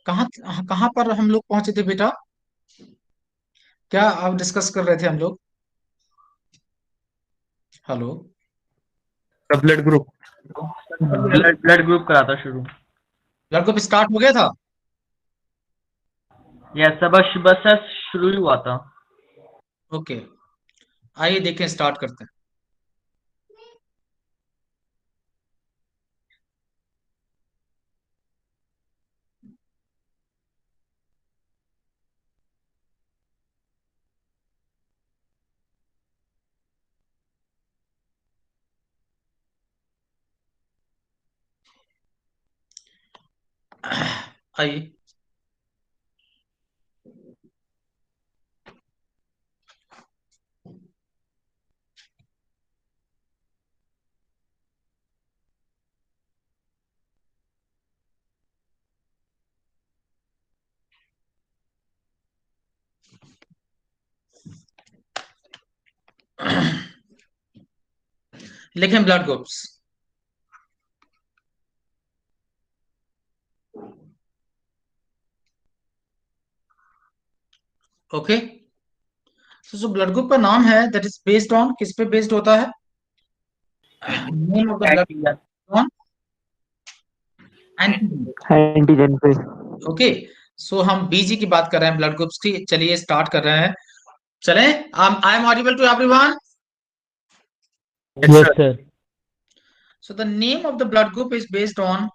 कहाँ कहाँ पर हम लोग पहुंचे थे बेटा? क्या आप डिस्कस कर रहे थे हम लोग? Hello. Blood group. Blood group करा था शुरू। लड़कों पे स्टार्ट हो गया था। यस सब बस बस शुरू ही हुआ था। ओके, आइए देखें, स्टार्ट करते हैं। आइए। लिखें ब्लड ग्रुप्स। ओके, तो जो ब्लड ग्रुप का नाम है दैट इज बेस्ड ऑन, किस पे बेस्ड होता है? Name of the blood antigen. On antigen. Antigen पे। ओके, सो हम बीजी की बात कर रहे हैं, ब्लड ग्रुप्स की। चलिए स्टार्ट कर रहे हैं। चलें। I am audible to everyone? Yes Yes, sir. sir. So the name of the blood group is based on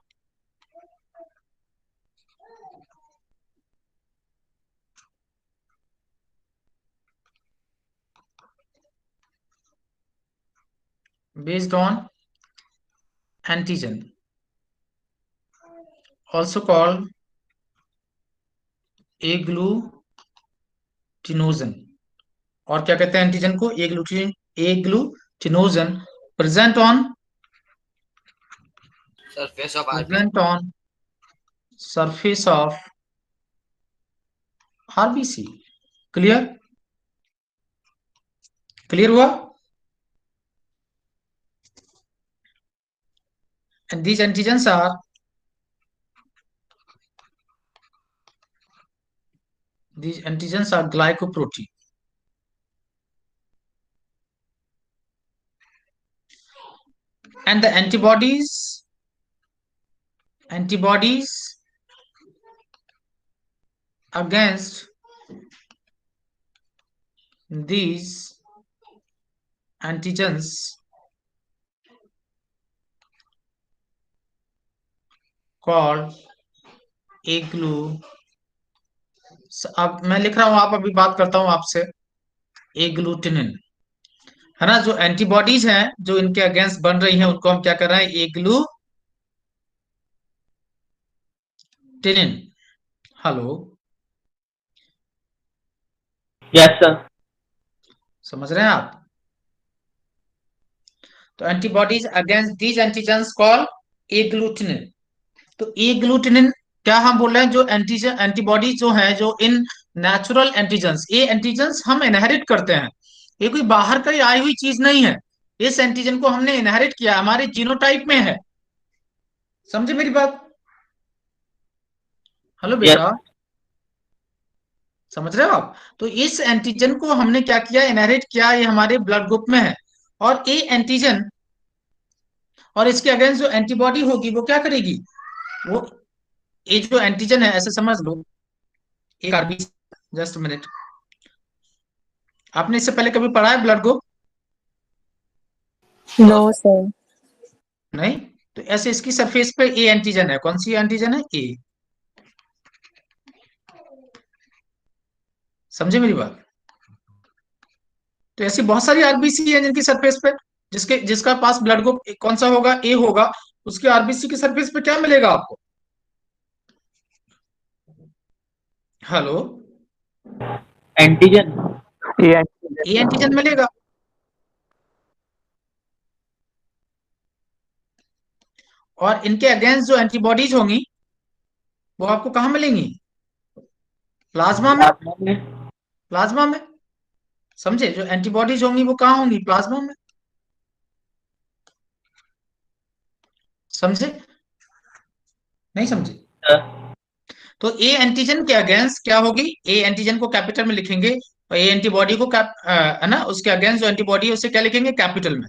based on antigen, also called agglutinogen. और क्या कहते हैं एंटीजन को? Agglutinogen present on present on surface of RBC. Clear? Clear हुआ? And these antigens are glycoprotein. And the antibodies against these antigens called एग्लू। अब मैं लिख रहा हूं, आप अभी बात करता हूं आपसे। एग्लूटिनिन है ना, जो एंटीबॉडीज हैं जो इनके अगेंस्ट बन रही हैं उनको हम क्या कर रहे हैं? एग्लूटिनिन। Hello, yes sir. समझ रहे हैं आप? तो antibodies against these antigens call agglutinin. तो एग्लूटिनिन क्या हम बोल रहे हैं? जो एंटीजन एंटीबॉडीज जो है, जो इन नेचुरल एंटीजेंस, ये एंटीजेंस हम इनहेरिट करते हैं। ये कोई बाहर की आई हुई चीज नहीं है। इस एंटीजन को हमने इनहेरिट किया, हमारे जीनोटाइप में है। समझे मेरी बात? Hello yes. बेटा, समझ रहे हो आप? तो इस एंटीजन को हमने क्या किया? इनहेरिट किया, ये हमारे ब्लड ग्रुप में है। और ये एंटीजन और इसके अगेंस्ट जो एंटीबॉडी होगी वो क्या करेगी? वो, ये जो एंटीजन है, ऐसे समझ लो, एक आरबीसी। Just minute. आपने इससे पहले कभी पढ़ा है ब्लड ग्रुप? No, sir. नहीं। तो ऐसे इसकी सरफेस पे ए एंटीजन है। कौन सी एंटीजन है? ए। समझे मेरी बात? तो ऐसी बहुत सारी आरबीसी है जिनकी सरफेस पे, जिसका पास ब्लड ग्रुप कौन सा होगा? ए होगा। उसके आरबीसी की सरफेस पे क्या मिलेगा आपको? हेलो। एंटीजन। ये ए एंटीजन मिलेगा। और इनके अगेंस्ट जो एंटीबॉडीज होंगी वो आपको कहाँ मिलेंगी? प्लाज्मा में। एंटीजन। प्लाज्मा में। समझे? जो एंटीबॉडीज होंगी वो कहाँ होंगी? प्लाज्मा में। समझे? नहीं समझे? तो ए एंटीजन के अगेंस्ट क्या होगी, ए एंटीजन को कैपिटल में लिखेंगे और ए एंटीबॉडी को है ना, उसके अगेंस्ट जो एंटीबॉडी है उसे क्या लिखेंगे, कैपिटल में।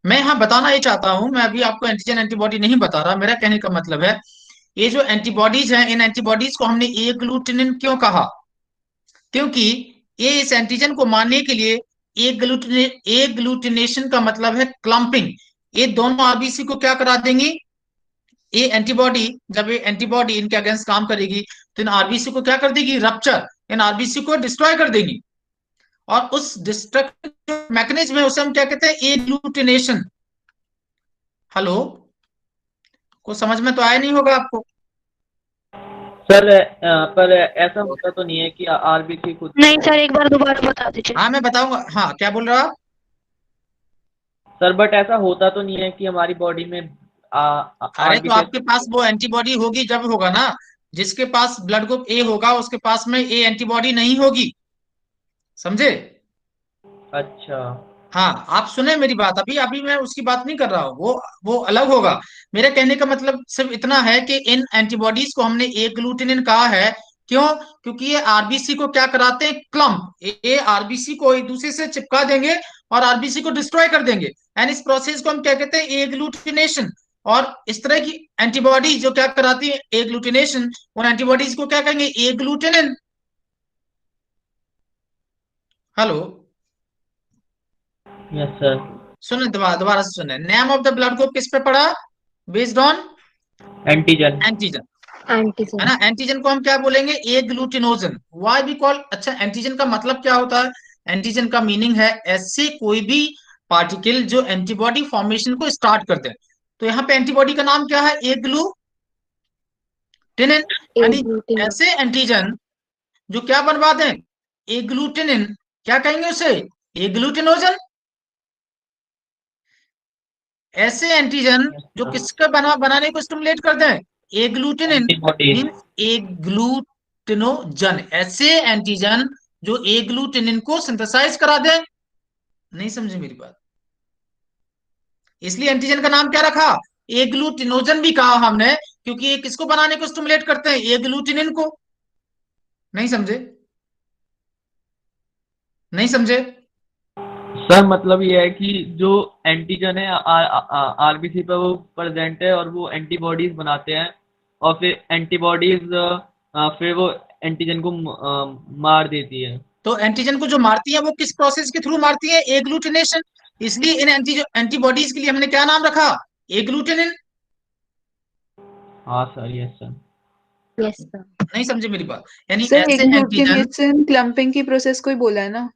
मैं यहाँ बताना ये चाहता हूं, मैं अभी आपको एंटीजन एंटीबॉडी नहीं बता रहा, मेरा कहने का मतलब है ये जो एंटीबॉडीज हैं, इन एंटीबॉडीज को हमने ए ग्लूटिनिन क्यों कहा, क्योंकि ये इस एंटीजन को मारने के लिए ए ग्लूटिनेशन का मतलब है क्लम्पिंग। ये दोनों आरबीसी को क्या करा देंगी, ये एंटीबॉडी, जब ये एंटीबॉडी इनके अगेंस्ट काम करेगी तो इन आरबीसी को क्या कर देगी, रप्चर, इन आरबीसी को डिस्ट्रॉय कर देगी। और उस डिस्ट्रक्टिव मैकेनिज्म है उसे हम क्या कहते हैं, एग्लूटिनेशन। हेलो, कुछ समझ में तो आया नहीं होगा आपको। सर पर ऐसा होता तो नहीं है कि आरबीसी खुद? नहीं सर, एक बार दोबारा बता दीजिए। हाँ मैं बताऊंगा, हाँ क्या बोल रहे हो आप। सर बट ऐसा होता तो नहीं है कि हमारी बॉडी में अरे तो आपके पास वो एंटीबॉडी होगी जब होगा ना, जिसके पास ब्लड ग्रुप ए होगा उसके पास में ए एंटीबॉडी नहीं होगी, समझे। अच्छा। हाँ आप सुने मेरी बात, अभी अभी मैं उसकी बात नहीं कर रहा हूँ, वो अलग होगा। मेरे कहने का मतलब सिर्फ इतना है कि इन एंटीबॉडीज को हमने ए ग्लूटिनिन कहा है, क्यों, क्योंकि ये आरबीसी को क्या कराते हैं, क्लम्प, ये आरबीसी को एक दूसरे से चिपका देंगे और आरबीसी को डिस्ट्रॉय कर देंगे, एंड इस प्रोसेस को हम क्या कहते हैं, ए ग्लूटिनेशन। और इस तरह की एंटीबॉडी जो क्या कराती है ए ग्लूटिनेशन, उन एंटीबॉडीज को क्या कहेंगे, agglutinin. Hello, yes sir. सुने दोबारा से सुने, name of the blood group किस पे पड़ा, based on antigen. Antigen, antigen. है ना। एंटीजन को हम क्या बोलेंगे, ए ग्लूटिनोजन, वाई बी कॉल। अच्छा एंटीजन का मतलब क्या होता है, एंटीजन का मीनिंग है ऐसे कोई भी पार्टिकल जो एंटीबॉडी फॉर्मेशन को स्टार्ट करते हैं। तो यहाँ पे एंटीबॉडी का नाम क्या है, ए ग्लूटिनिन, यानी एग्लूटिन। ऐसे एंटीजन जो क्या बनवा दें, ए ग्लूटिनिन, क्या कहेंगे उसे, ए ग्लूटिनोजन। ऐसे एंटीजन जो किसका बनाने को स्टिमुलेट कर दें, ए ग्लूटिनिन एंटीबॉडीज। मींस ए ग्लूटिनोजन, ऐसे एंटीजन जो ए ग्लूटिनिन को सिंथेसाइज करा दें। नहीं समझे मेरी बात, इसलिए एंटीजन का नाम क्या रखा, ए ग्लूटिनोजन भी कहा हमने, क्योंकि ये किसको बनाने को स्टिमुलेट करते हैं, ए ग्लूटिनिन को। नहीं समझे, नहीं समझे। सर मतलब ये है कि जो एंटीजन है आरबीसी पर वो प्रेजेंट है और वो एंटीबॉडीज बनाते हैं और फिर एंटीबॉडीज फिर वो एंटीजन को मार देती है। तो एंटीजन को जो मारती है वो किस प्रोसेस के थ्रू मारती है, एग्लूटिनेशन। इसलिए इन एंटीबॉडीज के लिए हमने क्या नाम रखा, एग्लूटिनिन। हाँ sir, yes sir. Yes sir. नहीं समझे मेरी बात, यानी सर ऐसे एंटीजन, एग्लूटिनेशन क्लम्पिंग की प्रोसेस को ही बोला है ना।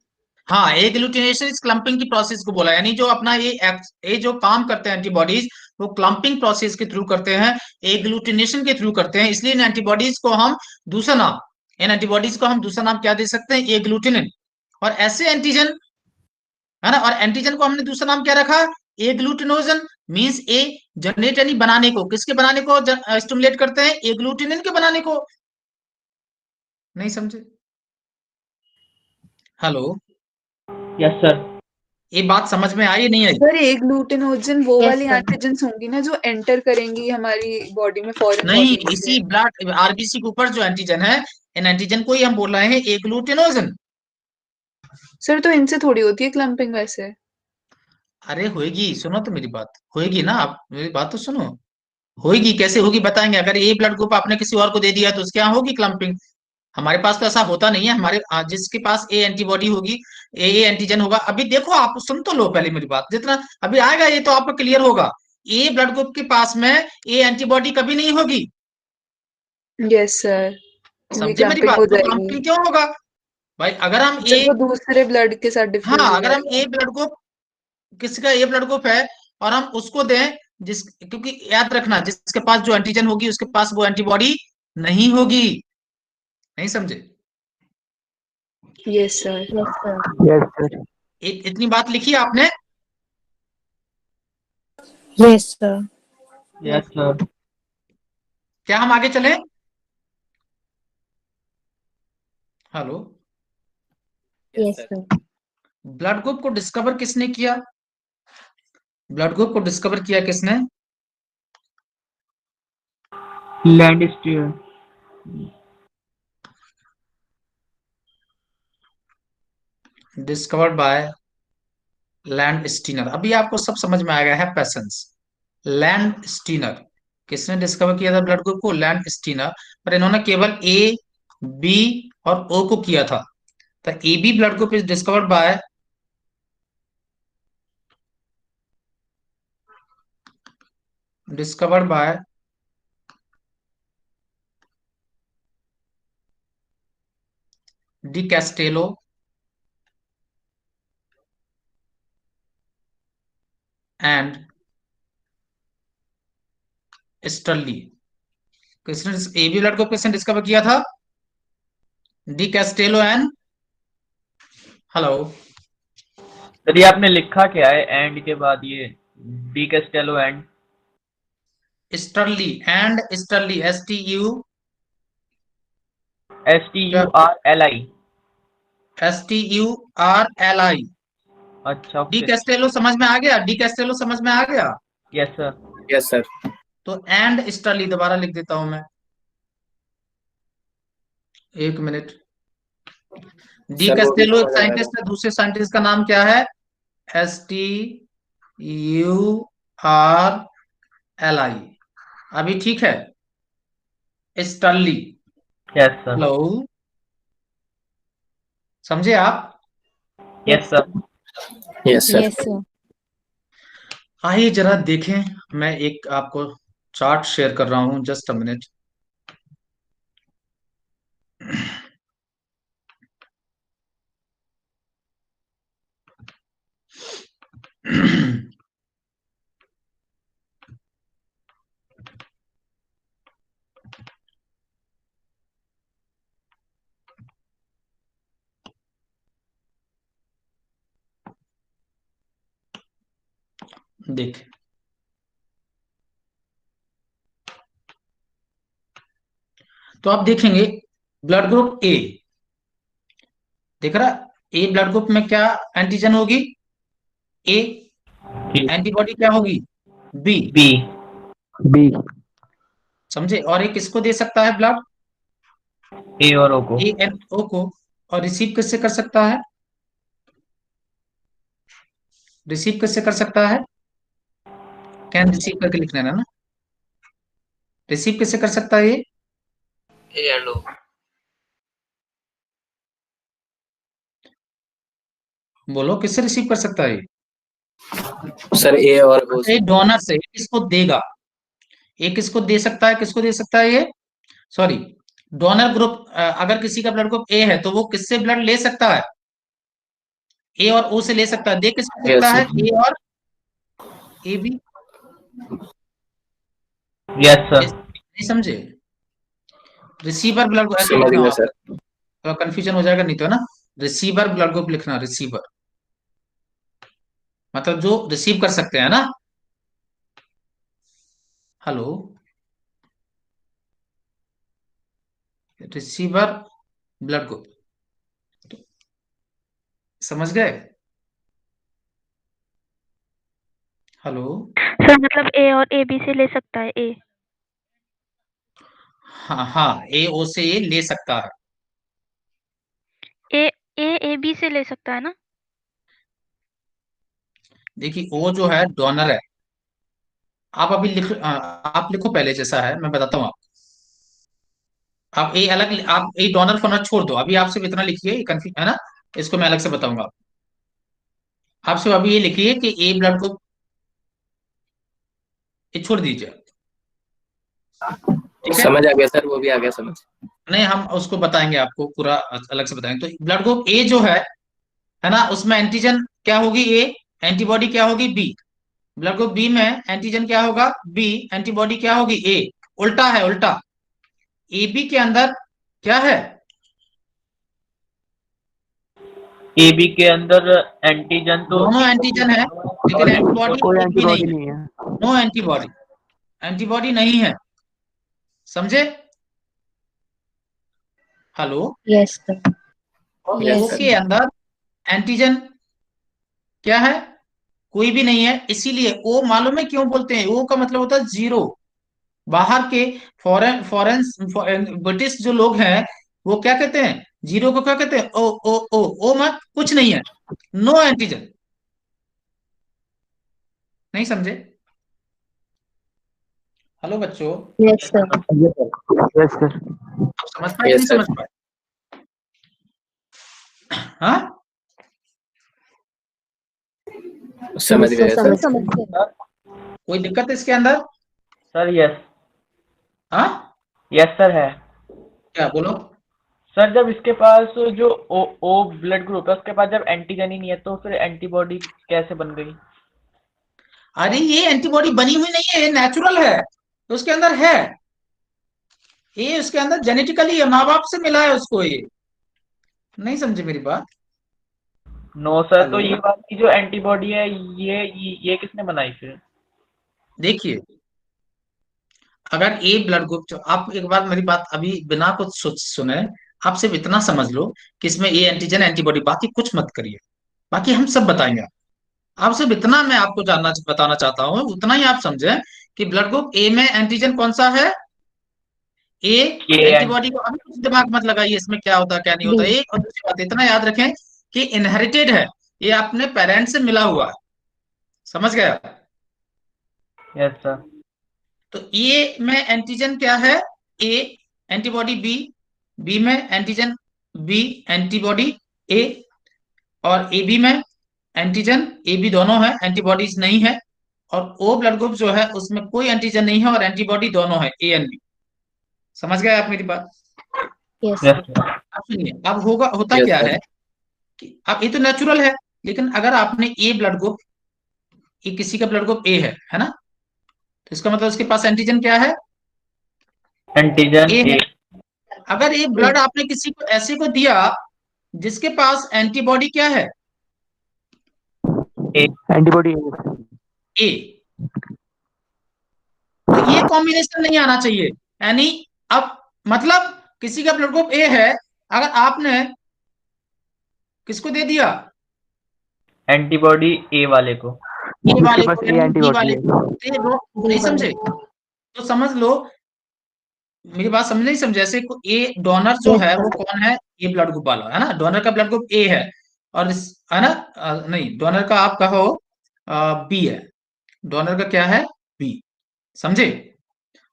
हाँ एग्लूटिनेशन इस क्लम्पिंग की प्रोसेस को बोला, यानी जो अपना ये जो काम करते हैं एंटीबॉडीज, वो क्लम्पिंग प्रोसेस के थ्रू करते हैं, एग्लूटिनेशन के थ्रू करते हैं। इसलिए इन एंटीबॉडीज को हम दूसरा नाम, इन एंटीबॉडीज को हम दूसरा नाम क्या दे सकते हैं, एग्लूटिनिन। और ऐसे एंटीजन, है ना, और एंटीजन को हमने दूसरा नाम क्या रखा, ए ग्लूटिनोजन, मींस ए जनरेट, यानी बनाने को, किसके बनाने को स्टिमुलेट करते हैं, ए ग्लूटिनिन के बनाने को। नहीं समझे। Hello, yes sir. ये बात समझ में आई नहीं आई। सर एग्लूटिनोजन वो Yes, वाली sir. एंटीजेंस होंगी ना जो एंटर करेंगी हमारी बॉडी में फॉरेन नहीं, बॉडी इसी ब्लड आरबीसी के ऊपर जो एंटीजन है, इन एंटीजन को ही हम बोल रहे हैं ए ग्लूटिनोजन। सर तो इनसे थोड़ी होती है क्लम्पिंग वैसे। अरे होएगी, सुनो तो मेरी बात, होएगी ना, आप मेरी बात तो सुनो, होएगी, कैसे होगी बताएंगे। अगर ये ब्लड ग्रुप आपने किसी और को दे दिया तो उसके यहाँ होगी क्लम्पिंग। हमारे पास तो ऐसा होता नहीं है, हमारे जिसके पास ए एंटीबॉडी होगी, ए एंटीजन होगा। अभी देखो आप सुन तो लो पहले मेरी बात, जितना अभी आएगा ये तो आपको क्लियर होगा। ए ब्लड ग्रुप के पास में ए एंटीबॉडी कभी नहीं होगी, यस सर, समझे मेरी क्लम्पिंग बात, हो तो जाएगी। क्लम्पिंग क्यों होगा भाई, अगर हम जब ए, वो दूसरे ब्लड के साथ डिफ्यूज हाँ हो अगर हम जाएगा। ए ब्लड ग्रुप, किसी का ए ब्लड ग्रुप है और हम उसको दें, जिस, क्योंकि याद रखना जिसके पास जो एंटीजन होगी उसके पास वो एंटीबॉडी नहीं होगी। नहीं समझे। Yes sir. Yes sir. Yes sir. इतनी बात लिखी आपने। Yes sir. Yes sir. क्या हम आगे चले। Hello, yes sir. Blood group को डिस्कवर किसने किया, ब्लड ग्रुप को डिस्कवर किया किसने, Landsteiner. Discovered by Landsteiner. अभी आपको सब समझ में आ गया है पेशेंस। लैंड स्टीनर, किसने डिस्कवर किया था ब्लड ग्रुप को? Landsteiner. पर इन्होंने केवल ए, बी और ओ को किया था। तो A B blood group is discovered by de Castello and Sturli. किसने ए बी ब्लड ग्रुप किसने डिस्कवर किया था? De Castello and, hello, sir ये आपने लिखा क्या है एंड के बाद? ये de Castello and Sturli and Sturli, STU, STURLI। STURLI। अच्छा डी ओके। कैस्टेलो समझ में आ गया? डी कैस्टेलो समझ में आ गया? Yes sir. Yes sir. तो एंड स्टर्ली दोबारा लिख देता हूं मैं, एक मिनट। डी सर वो भी कैस्टेलो एक समझ आ रहा साइंटिस्ट है, दूसरे साइंटिस्ट का नाम क्या है? STURLI। अभी ठीक है? स्टर्ली, यस सर। हेलो, समझे आप? Yes sir. Yes sir. Yes, sir. आइए जरा देखें, मैं एक आपको चार्ट शेयर कर रहा हूं, जस्ट अ मिनट। देख, तो आप देखेंगे ब्लड ग्रुप ए, देख रहा? ए ब्लड ग्रुप में क्या एंटीजन होगी? ए। एंटीबॉडी क्या होगी? बी। बी। बी। समझे? और एक किसको दे सकता है ब्लड? ए और ओ को। ए एन ओ को। और रिसीव किससे कर सकता है? रिसीव किससे कर सकता है? कैन रिसीव करके लिख लेना ना। रिसीव किससे कर सकता है ये? ए एंड ओ। बोलो, किससे रिसीव कर सकता है ये? सर ए और ओ ये डोनर से। किसको देगा? ये किसको दे सकता है? किसको दे सकता है ये? सॉरी, डोनर ग्रुप, अगर किसी का ब्लड ग्रुप ए है तो वो किससे ब्लड ले सकता है? ए और ओ से ले सकता है। दे किसको सकता यस है? सर। ए और ए बी। Yes sir. नहीं समझे? रिसीवर ब्लड ऐसे समझ लिखना गया आप, सर। तो कंफ्यूजन हो जाएगा नहीं तो, है ना? रिसीवर ब्लड ग्रुप लिखना, रिसीवर मतलब जो रिसीव कर सकते हैं ना। हेलो, रिसीवर ब्लड ग्रुप, समझ गए? हेलो, सर मतलब ए और ए बी से ले सकता है ए। हाँ हाँ, ए ओ से ये ले सकता है। ए ए ए बी से ले सकता है ना। देखिए ओ जो है डोनर है। आप अभी आप लिखो पहले जैसा है, मैं बताता हूँ आपको। आप ए अलग, आप ए डोनर को ना छोड़ दो, अभी आप सिर्फ इतना लिखिए, कंफ्यूज है ना, इसको मैं अलग से बताऊंगा। आप सिर्फ अभी ये लिखिए कि ए ब्लड को ये छोड़ दीजिए, ठीक है? समझ आ गया सर, वो भी आ गया समझ। नहीं, हम उसको बताएंगे, आपको पूरा अलग से बताएंगे। तो ब्लड ग्रुप ए जो है ना, उसमें एंटीजन क्या होगी? ए। एंटीबॉडी क्या होगी? बी। ब्लड ग्रुप बी में एंटीजन क्या होगा? बी। एंटीबॉडी क्या होगी? ए। उल्टा है, उल्टा। ए बी के अंदर क्या है? ए बी के अंदर एंटीजन तो दोनों एंटीजन है, लेकिन एंटीबॉडी कोई एक भी नहीं एंटीबॉडी है। नहीं है। नो एंटीबॉडी, एंटीबॉडी नहीं है, समझे? Hello, Yes, sir. और यस ओ Yes, सर। के अंदर एंटीजन क्या है? कोई भी नहीं है। इसीलिए ओ मालूम है क्यों बोलते हैं? ओ का मतलब होता है जीरो। बाहर के फॉरेन फॉरेन ब्रिटिश जो लोग हैं वो क्या कहते हैं? जीरो को क्या कहते हैं? ओ ओ ओ ओ में कुछ नहीं है, नो एंटीजन। नहीं समझे? हेलो बच्चों, Yes, sir. Yes, sir. आप समझ पाए कि नहीं Yes, sir. समझ पाए? हाँ, समझ Yes, sir. गए सर. समझ गए। कोई दिक्कत है इसके अंदर? सर यस, हाँ, यस सर है। क्या बोलो? सर जब इसके पास जो ओ ब्लड ग्रुप है उसके पास जब एंटीजन ही नहीं है तो फिर एंटीबॉडी कैसे बन गई? अरे ये एंटीबॉडी बनी हुई नहीं है, ये नेचुरल है, तो उसके अंदर है, ये उसके अंदर जेनेटिकली है, माँ बाप से मिला है उसको ये। नहीं समझे मेरी बात? नो सर, तो हेलो, ये वाली जो एंटीबॉडी है ये किसने बनाई फिर? देखिए, अगर ए ब्लड ग्रुप, जो आप एक बार मेरी बात अभी बिना कुछ सोच सुने, आप सिर्फ इतना समझ लो कि इसमें ए एंटीजन एंटीबॉडी, बाकी कुछ मत करिए, बाकी हम सब बताएंगे। आप सिर्फ इतना मैं आपको जानना बताना चाहता हूँ, उतना ही आप समझे कि ब्लड ग्रुप ए में एंटीजन कौन सा है? ए। ये एंटीबॉडी को अभी कुछ दिमाग मत लगाइए इसमें क्या होता है क्या नहीं होता, B. एक और दूसरी बात इतना याद रखें कि इनहेरिटेड है, ये अपने पेरेंट्स से मिला हुआ है। समझ गया? Yes sir. तो ए में एंटीजन क्या है? ए एंटीबॉडी बी, बी में एंटीजन बी एंटीबॉडी ए, और ए बी में एंटीजन ए बी दोनों है, एंटीबॉडीज नहीं है। और ओ ब्लड ग्रुप जो है उसमें कोई एंटीजन नहीं है और एंटीबॉडी दोनों है, ए एंड बी। समझ गए आप मेरी बात? Yes, yes sir. सर। अब सुनिए, अब होगा होता Yes, क्या sir. है कि अब ये तो नेचुरल है, लेकिन अगर आपने ए ब्लड ग्रुप, ये किसी का ब्लड ग्रुप ए है ना, तो इसका मतलब उसके पास एंटीजन क्या है? एंटीजन ए ए। है। अगर ये ब्लड आपने किसी को ऐसे को दिया जिसके पास एंटीबॉडी क्या है? Antibody. ए, तो ये कॉम्बिनेशन नहीं आना चाहिए। यानी अब मतलब किसी का ब्लड ग्रुप ए है, अगर आपने किसको दे दिया? एंटीबॉडी ए वाले को। ए वाले जिसके पास को, A यानी बी antibody वाले है. को, तो ये नहीं समझे? तो समझ लो, मेरी बात समझ नहीं समझे? जैसे ए डोनर जो Yes, है sir. वो कौन है? ए ब्लड ग्रुप वाला है ना, डोनर का ब्लड ग्रुप ए है, और है ना, नहीं, डोनर का आप कहो बी है, डोनर का क्या है? बी। समझे?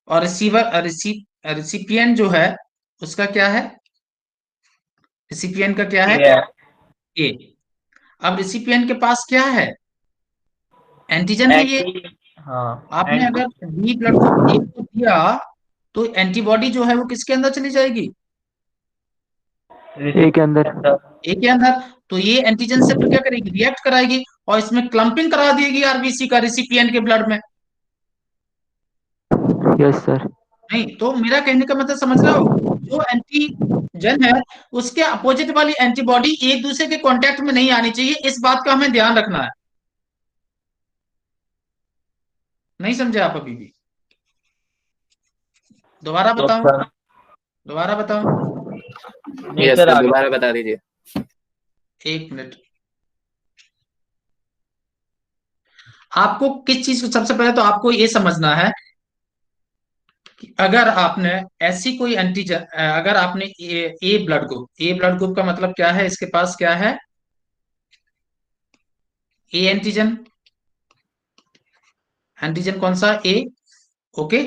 और रिसीवर रिसिपिएंट जो है उसका क्या है? रिसिपिएंट का क्या है? ए है। ए। अब रिसिपिएंट के पास क्या है? एंटीजन है ये। एंटी, हाँ आपने अगर बी ब्लड ग्रुप ए को दिया तो एंटीबॉडी जो है वो किसके अंदर चली जाएगी? A के अंदर. ए के अंदर। तो ये एंटीजन से फिर क्या करेगी? रिएक्ट कराएगी और इसमें क्लम्पिंग करा देगी आरबीसी का रिसिपिएंट के ब्लड में। Yes, sir. नहीं, तो मेरा कहने का मतलब समझ रहे हो, जो एंटीजन है उसके अपोजिट वाली एंटीबॉडी एक दूसरे के कांटेक्ट में नहीं आनी चाहिए, इस बात का हमें ध्यान रखना है। नहीं समझे आप अभी भी? दोबारा तो बताऊं? सर दोबारा बताऊं? नहीं Yes, सर, sir. आगे। दोबारा बता दीजिए. एक मिनट। आपको किस चीज को, सबसे पहले तो आपको ये समझना है कि अगर आपने ऐसी कोई एंटीजन, अगर आपने ए ब्लड ग्रुप का मतलब क्या है? इसके पास क्या है? A antigen. एंटीजन कौन सा? ए। ओके,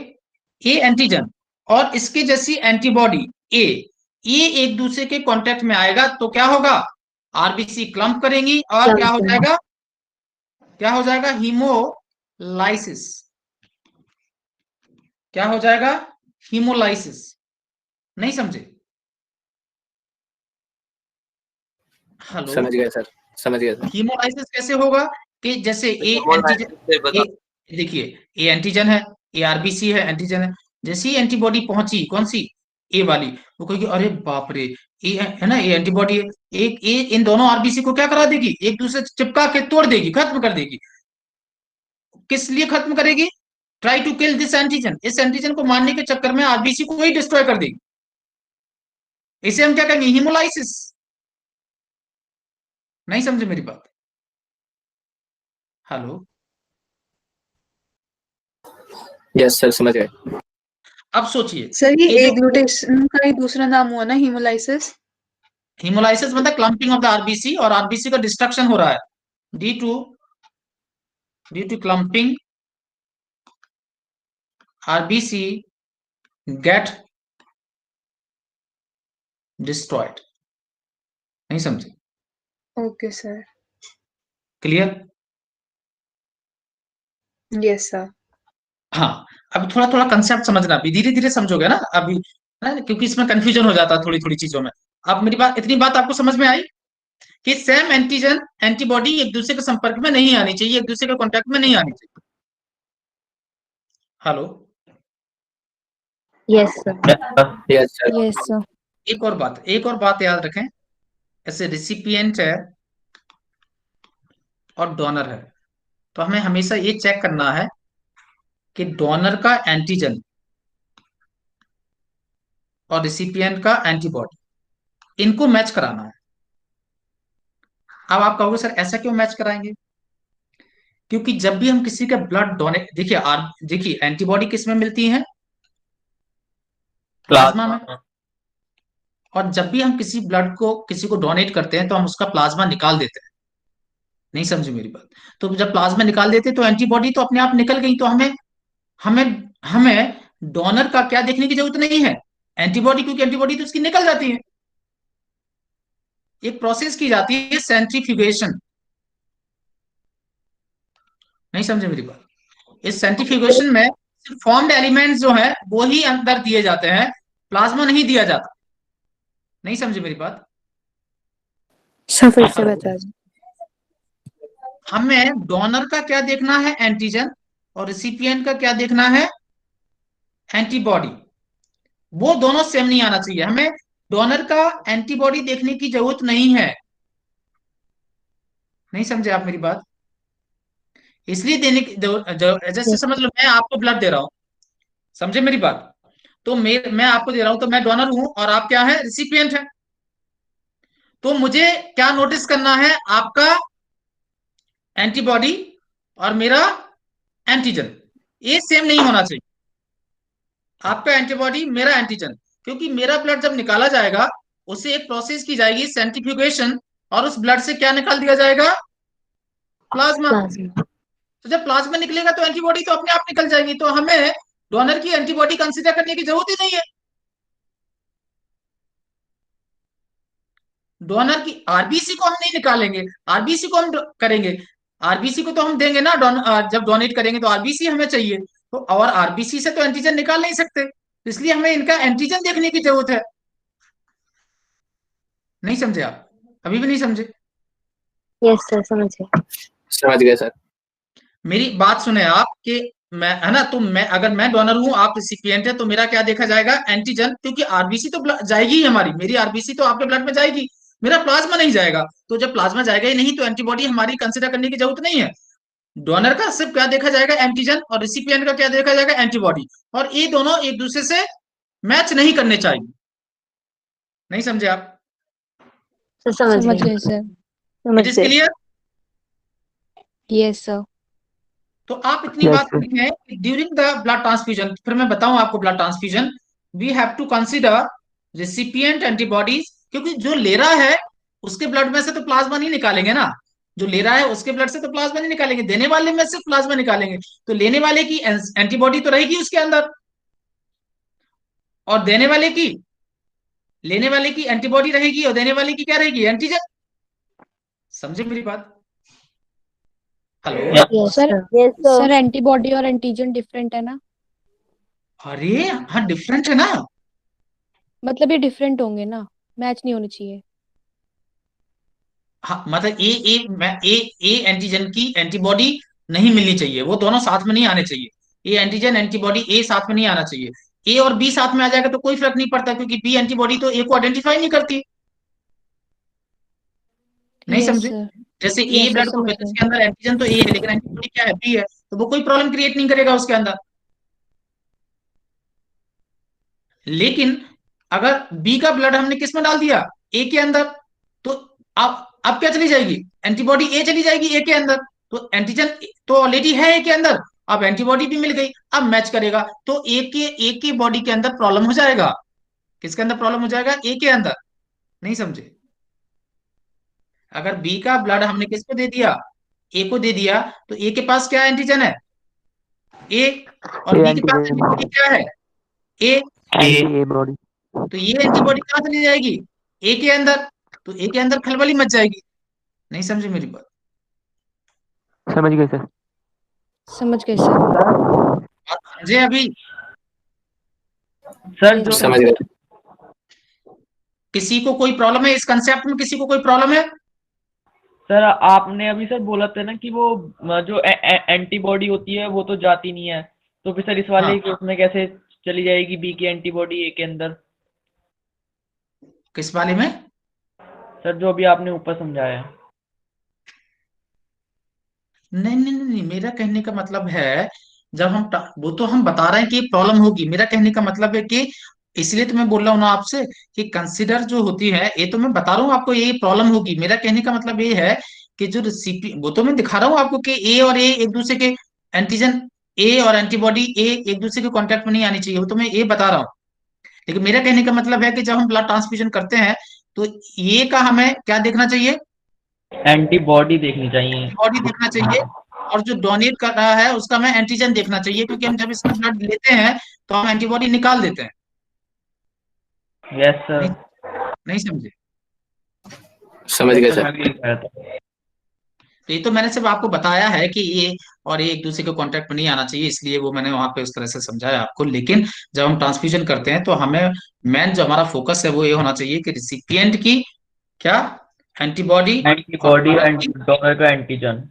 ए एंटीजन और इसकी जैसी एंटीबॉडी ए, ये एक दूसरे के कांटेक्ट में आएगा तो क्या होगा? आरबीसी क्लम्प करेंगी और क्या हो जाएगा? क्या हो जाएगा? हीमोलाइसिस। क्या हो जाएगा? हीमोलाइसिस। नहीं समझे? हेलो, समझ गए सर. समझ गए सर. हीमोलाइसिस कैसे होगा? कि जैसे ए एंटीजन, ए देखिए, ए एंटीजन है, ए आरबीसी है, एंटीजन है, जैसे ही एंटीबॉडी पहुंची कौन सी? ए वाली, वो कहेगी अरे बाप रे, ए है ना, ए एंटीबॉडी है, एक ए इन दोनों आरबीसी को क्या करा देगी? एक दूसरे से चिपका के तोड़ देगी, खत्म कर देगी। किस लिए खत्म करेगी? Try to kill this antigen, इस एंटीजन को मारने के चक्कर में आरबीसी को वही डिस्ट्रॉय कर देगी। इसे हम क्या कहेंगे? हीमोलाइसिस। नहीं समझे मेरी बात? Hello, Yes, sir. समझ गए. अब सोचिए, सर ये ये जो एग्लूटेशन का ही दूसरा नाम हुआ ना हीमोलाइसिस? हीमोलाइसिस मतलब क्लम्पिंग ऑफ द आरबीसी, और आरबीसी का डिस्ट्रक्शन हो रहा है due to clumping RBC get destroyed. नहीं समझे? Okay sir. Clear? Yes sir. हाँ, अब थोड़ा थोड़ा कंसेप्ट समझना, अभी धीरे धीरे समझोगे ना अभी, है ना? क्योंकि इसमें कंफ्यूजन हो जाता है थोड़ी थोड़ी चीजों में। अब मेरी बात, इतनी बात आपको समझ में आई कि सेम एंटीजन एंटीबॉडी एक दूसरे के संपर्क में नहीं आनी चाहिए, एक दूसरे के कॉन्टेक्ट में नहीं आनी चाहिए। Hello? Yes, sir. Yes, sir. Yes, sir. एक और बात याद रखें, ऐसे रिसिपिएंट है और डोनर है, तो हमें हमेशा ये चेक करना है कि डोनर का एंटीजन और रिसिपिएंट का एंटीबॉडी, इनको मैच कराना है। अब आप कहोगे सर ऐसा क्यों मैच कराएंगे? क्योंकि जब भी हम किसी का ब्लड डोनेट, देखिए एंटीबॉडी किस में मिलती है? प्लाज्मा में। और जब भी हम किसी को डोनेट करते हैं तो हम उसका प्लाज्मा निकाल देते हैं। नहीं समझे मेरी बात? तो जब प्लाज्मा निकाल देते हैं तो एंटीबॉडी तो अपने आप निकल गई, तो हमें हमें हमें डोनर का क्या देखने की जरूरत नहीं है, एंटीबॉडी, क्योंकि एंटीबॉडी तो उसकी निकल जाती है। एक प्रोसेस की जाती है सेंट्रीफ्यूगेशन। नहीं समझे मेरी बात? इस सेंट्रीफ्यूगेशन में फॉर्म्ड एलिमेंट्स जो है वो ही अंदर दिए जाते हैं, प्लाज्मा नहीं दिया जाता। नहीं समझे मेरी बात? सर फिर से बता दो। हमें डोनर का क्या देखना है? एंटीजन। और रिसिपिएंट का क्या देखना है? एंटीबॉडी। वो दोनों सेम नहीं आना चाहिए। हमें डोनर का एंटीबॉडी देखने की जरूरत नहीं है। नहीं समझे आप मेरी बात? इसलिए देने की जैसे समझ लो मैं आपको ब्लड दे रहा हूं, समझे मेरी बात? तो मैं आपको दे रहा हूं तो मैं डोनर हूं और आप क्या है? रिसिपिएंट है। तो मुझे क्या नोटिस करना है? आपका एंटीबॉडी और मेरा एंटीजन ये सेम नहीं होना चाहिए। आपका एंटीबॉडी, मेरा एंटीजन, क्योंकि मेरा ब्लड जब निकाला जाएगा उससे एक प्रोसेस की जाएगी सेंट्रीफ्यूगेशन, और उस ब्लड से क्या निकाल दिया जाएगा? प्लाज्मा। प्लाज्मा। तो जब प्लाज्मा निकलेगा तो एंटीबॉडी तो अपने आप निकल जाएगी, तो हमें डोनर की एंटीबॉडी कंसीडर करने की जरूरत ही नहीं है। डोनर की आरबीसी को हम नहीं निकालेंगे, आरबीसी को हम करेंगे, आरबीसी को तो हम देंगे ना, जब डोनेट करेंगे तो आरबीसी हमें चाहिए, तो और आरबीसी से तो एंटीजन निकाल नहीं सकते, तो इसलिए हमें इनका एंटीजन देखने की जरूरत है। नहीं समझे आप? अभी भी नहीं समझे? यस सर, समझ गए। समझ गए सर। मेरी बात सुने आप कि मैं, है ना, तो अगर मैं डोनर हूं, आप रिसिपिएंट है, तो मेरा क्या देखा जाएगा? एंटीजन, क्योंकि आरबीसी तो जाएगी ही हमारी, मेरी आरबीसी तो आपके ब्लड में जाएगी, मेरा प्लाज्मा नहीं जाएगा। तो जब प्लाज्मा जाएगा ही नहीं तो एंटीबॉडी हमारी कंसिडर करने की जरूरत नहीं है। डोनर का सिर्फ क्या देखा जाएगा? एंटीजन, और रिसिपिएंट का क्या देखा जाएगा? एंटीबॉडी। और ये दोनों एक दूसरे से मैच नहीं करने चाहिए। नहीं समझे आप? सर समझ गए सर। समझ इट इज गए। क्लियर? Yes sir. तो आप इतनी Yes, बात sir. करी है कि ड्यूरिंग द ब्लड ट्रांसफ्यूजन, फिर मैं बताऊं आपको blood transfusion, we have to consider recipient antibodies, क्योंकि जो ले रहा है उसके ब्लड में से तो प्लाज्मा नहीं निकालेंगे ना, जो ले रहा है उसके ब्लड से तो प्लाज्मा नहीं निकालेंगे, देने वाले में से प्लाज्मा निकालेंगे, तो लेने वाले की एंटीबॉडी तो रहेगी उसके अंदर, और लेने वाले की एंटीबॉडी रहेगी, और देने वाले की क्या रहेगी? एंटीजन। समझे मेरी बात? Hello? Yes sir. Sir antibody और एंटीजन डिफरेंट है ना? अरे हाँ, डिफरेंट है ना। मतलब ये डिफरेंट होंगे ना, मैच नहीं होनी चाहिए। हाँ, मतलब ए एंटीजन की एंटीबॉडी नहीं मिलनी चाहिए, वो दोनों साथ में नहीं आने चाहिए। ए एंटीजन एंटीबॉडी ए साथ में नहीं आना चाहिए। ए और बी साथ में आ जाएगा तो कोई फर्क नहीं पड़ता, क्योंकि बी एंटीबॉडी तो ए को आइडेंटिफाई नहीं करती। नहीं यस समझे? सर। जैसे ए यस सर, ब्लड समझ ग्रुप है, गए। उसके अंदर एंटीजन तो ए है, लेकिन एंटीबॉडी क्या है? बी है, तो वो कोई प्रॉब्लम क्रिएट नहीं करेगा उसके अंदर। लेकिन अगर बी का ब्लड हमने किस में डाल दिया? ए के अंदर, तो अब क्या चली जाएगी? एंटीबॉडी ए चली जाएगी ए के अंदर, तो एंटीजन तो ऑलरेडी है ए के अंदर, अब एंटीबॉडी भी मिल गई, अब मैच करेगा, तो ए के बॉडी के अंदर प्रॉब्लम हो जाएगा। किसके अंदर प्रॉब्लम हो जाएगा? ए के अंदर। नहीं समझे? अगर बी का ब्लड हमने किसको दे दिया, ए को दे दिया, तो ए के पास क्या एंटीजन है, ए, और ए बी के पास एंटीजन, एंटीबॉडी क्या है, ए। Anti a body. तो ये एंटीबॉडी कहाँ चली जाएगी, ए के अंदर, तो ए के अंदर खलबली मच जाएगी। नहीं समझे मेरी बात? समझ गए सर। समझ गए सर। बात समझे अभी? सर Yes, जो sir. समझ गए। किसी को कोई प्रॉब्लम है इस कंसेप्ट में, किसी को कोई प्रॉब्लम है? सर आपने अभी सर बोला था ना कि वो जो एंटीबॉडी होती है वो तो जाती नहीं है, तो फिर सर इस वाले हाँ। केस में कैसे चली जाएगी बी की एंटीबॉडी ए के अंदर? किस वाले में? सर जो अभी आपने ऊपर समझाया। नहीं नहीं नहीं नहीं, मेरा कहने का मतलब है, जब वो तो हम बता रहे हैं कि प्रॉब्लम होगी, मेरा कहने का मतलब है कि इसलिए तो मैं बोल रहा हूँ ना आपसे कि कंसिडर जो होती है, ये तो मैं बता रहा हूँ आपको ये प्रॉब्लम होगी। मेरा कहने का मतलब ये है कि जो रेसिपी, वो तो मैं दिखा रहा हूँ आपको कि ए और ए एक दूसरे के एंटीजन, ए और एंटीबॉडी ए एक दूसरे के कांटेक्ट में नहीं आनी चाहिए, वो तो मैं ये बता रहा हूँ। लेकिन मेरा कहने का मतलब है कि जब हम ब्लड ट्रांसफ्यूजन करते हैं तो ये का हमें क्या देखना चाहिए, एंटीबॉडी देखनी चाहिए। बॉडी देखना चाहिए, और जो डोनेट कर रहा है उसका हमें एंटीजन देखना चाहिए, क्योंकि हम जब इसका ब्लड लेते हैं तो हम एंटीबॉडी निकाल देते हैं। Yes sir. नहीं, नहीं समझे? समझ गए सर सर। मैं भी कह रहा था। तो ये तो मैंने सिर्फ आपको बताया है कि ये और ये एक दूसरे के कांटेक्ट में नहीं आना चाहिए, इसलिए वो मैंने वहां पे उस तरह से समझाया आपको। लेकिन जब हम ट्रांसफ्यूजन करते हैं तो हमें मेन जो हमारा फोकस है वो ये होना चाहिए कि रिसिपिएंट की क्या एंटीबॉडी एंटीबॉडी एंड डोनर का एंटीजन।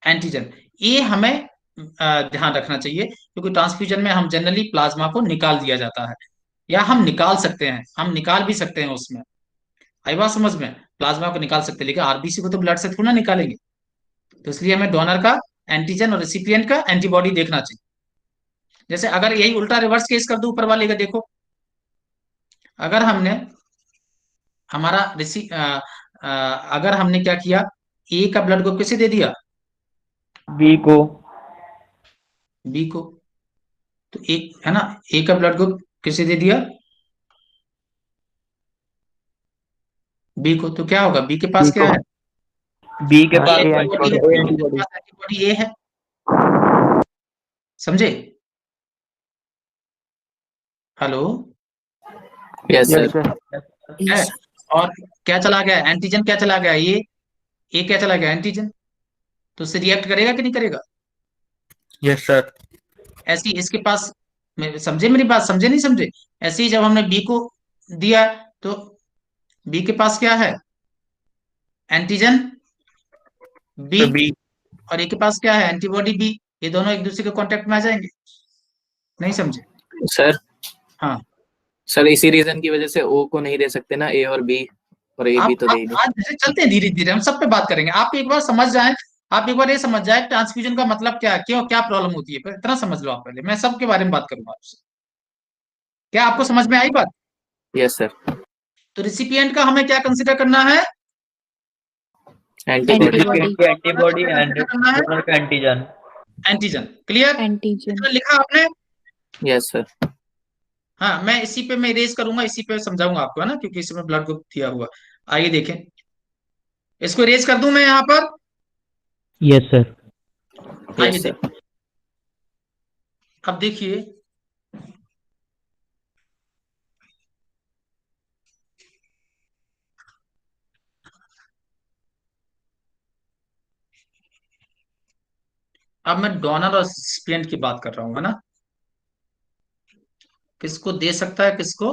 एंटीजन, ये हमें ध्यान रखना चाहिए, क्योंकि ट्रांसफ्यूजन में हम जनरली प्लाज्मा को निकाल दिया जाता है, या हम निकाल सकते हैं, हम निकाल भी सकते हैं उसमें, आई बात समझ में, प्लाज्मा को निकाल सकते हैं, लेकिन आरबीसी को तो ब्लड से थोड़ा ना निकालेंगे। तो इसलिए हमें डोनर का एंटीजन और रेसिपिएंट का एंटीबॉडी देखना चाहिए। जैसे अगर यही उल्टा रिवर्स केस कर दो ऊपर वाले का, देखो अगर हमने हमारा अगर हमने क्या किया, ए का ब्लड ग्रुप किसे दे दिया, बी को। बी को, तो एक है ना, ए का ब्लड ग्रुप किसे दे दिया, बी को, तो क्या होगा, बी के पास बी क्या को। है, बी के हाँ, पास ए एंटीबॉडी है, एंटीबॉडी। बी के पास एंटीबॉडी ए है, समझे? Hello, yes yes sir. Sir. है, और क्या चला गया, एंटीजन क्या चला गया, ये ए क्या चला गया, एंटीजन, तो उससे रिएक्ट करेगा कि नहीं करेगा? Yes sir. ऐसी इसके पास, समझे मेरी बात, समझे नहीं समझे? ऐसे ही जब हमने बी को दिया तो बी के पास क्या है, एंटीजन बी, बी। और ए के पास क्या है, एंटीबॉडी बी, ये दोनों एक दूसरे के कांटेक्ट में आ जाएंगे। नहीं समझे? सर हाँ, सर इसी रीजन की वजह से ओ को नहीं दे सकते ना, ए और बी, और ए बी तो दे ही नहीं। आज जैसे चलते हैं धीरे धीरे, हम सब पे बात करेंगे, आप एक बार समझ जाए, आप एक बार ये समझ जाए ट्रांसफ्यूजन का मतलब क्या है, क्यों, क्या प्रॉब्लम होती है, इतना समझ लो आप पहले, मैं सबके बारे में बात करूंगा आपसे। क्या आपको समझ में आई बात? Yes sir. तो रिसिपिएंट का हमें क्या कंसिडर करना है, एंटीबॉडी। एंटीबॉडी एंड करना है डोनर का एंटीजन। Antigen, clear? एंटीजन। तो लिखा आपने? Yes sir. हाँ, मैं इसी पे मैं इरेज करूंगा, इसी पे समझाऊंगा आपको, है ना, क्योंकि इसमें ब्लड ग्रुप दिया हुआ। आइए देखें, इसको इरेज कर दूं मैं यहाँ पर, यस सर। आइए यस सर। देखिए, अब देखिए, अब मैं डोनर और रिसिपिएंट की बात कर रहा हूँ, है ना, किसको दे सकता है, किसको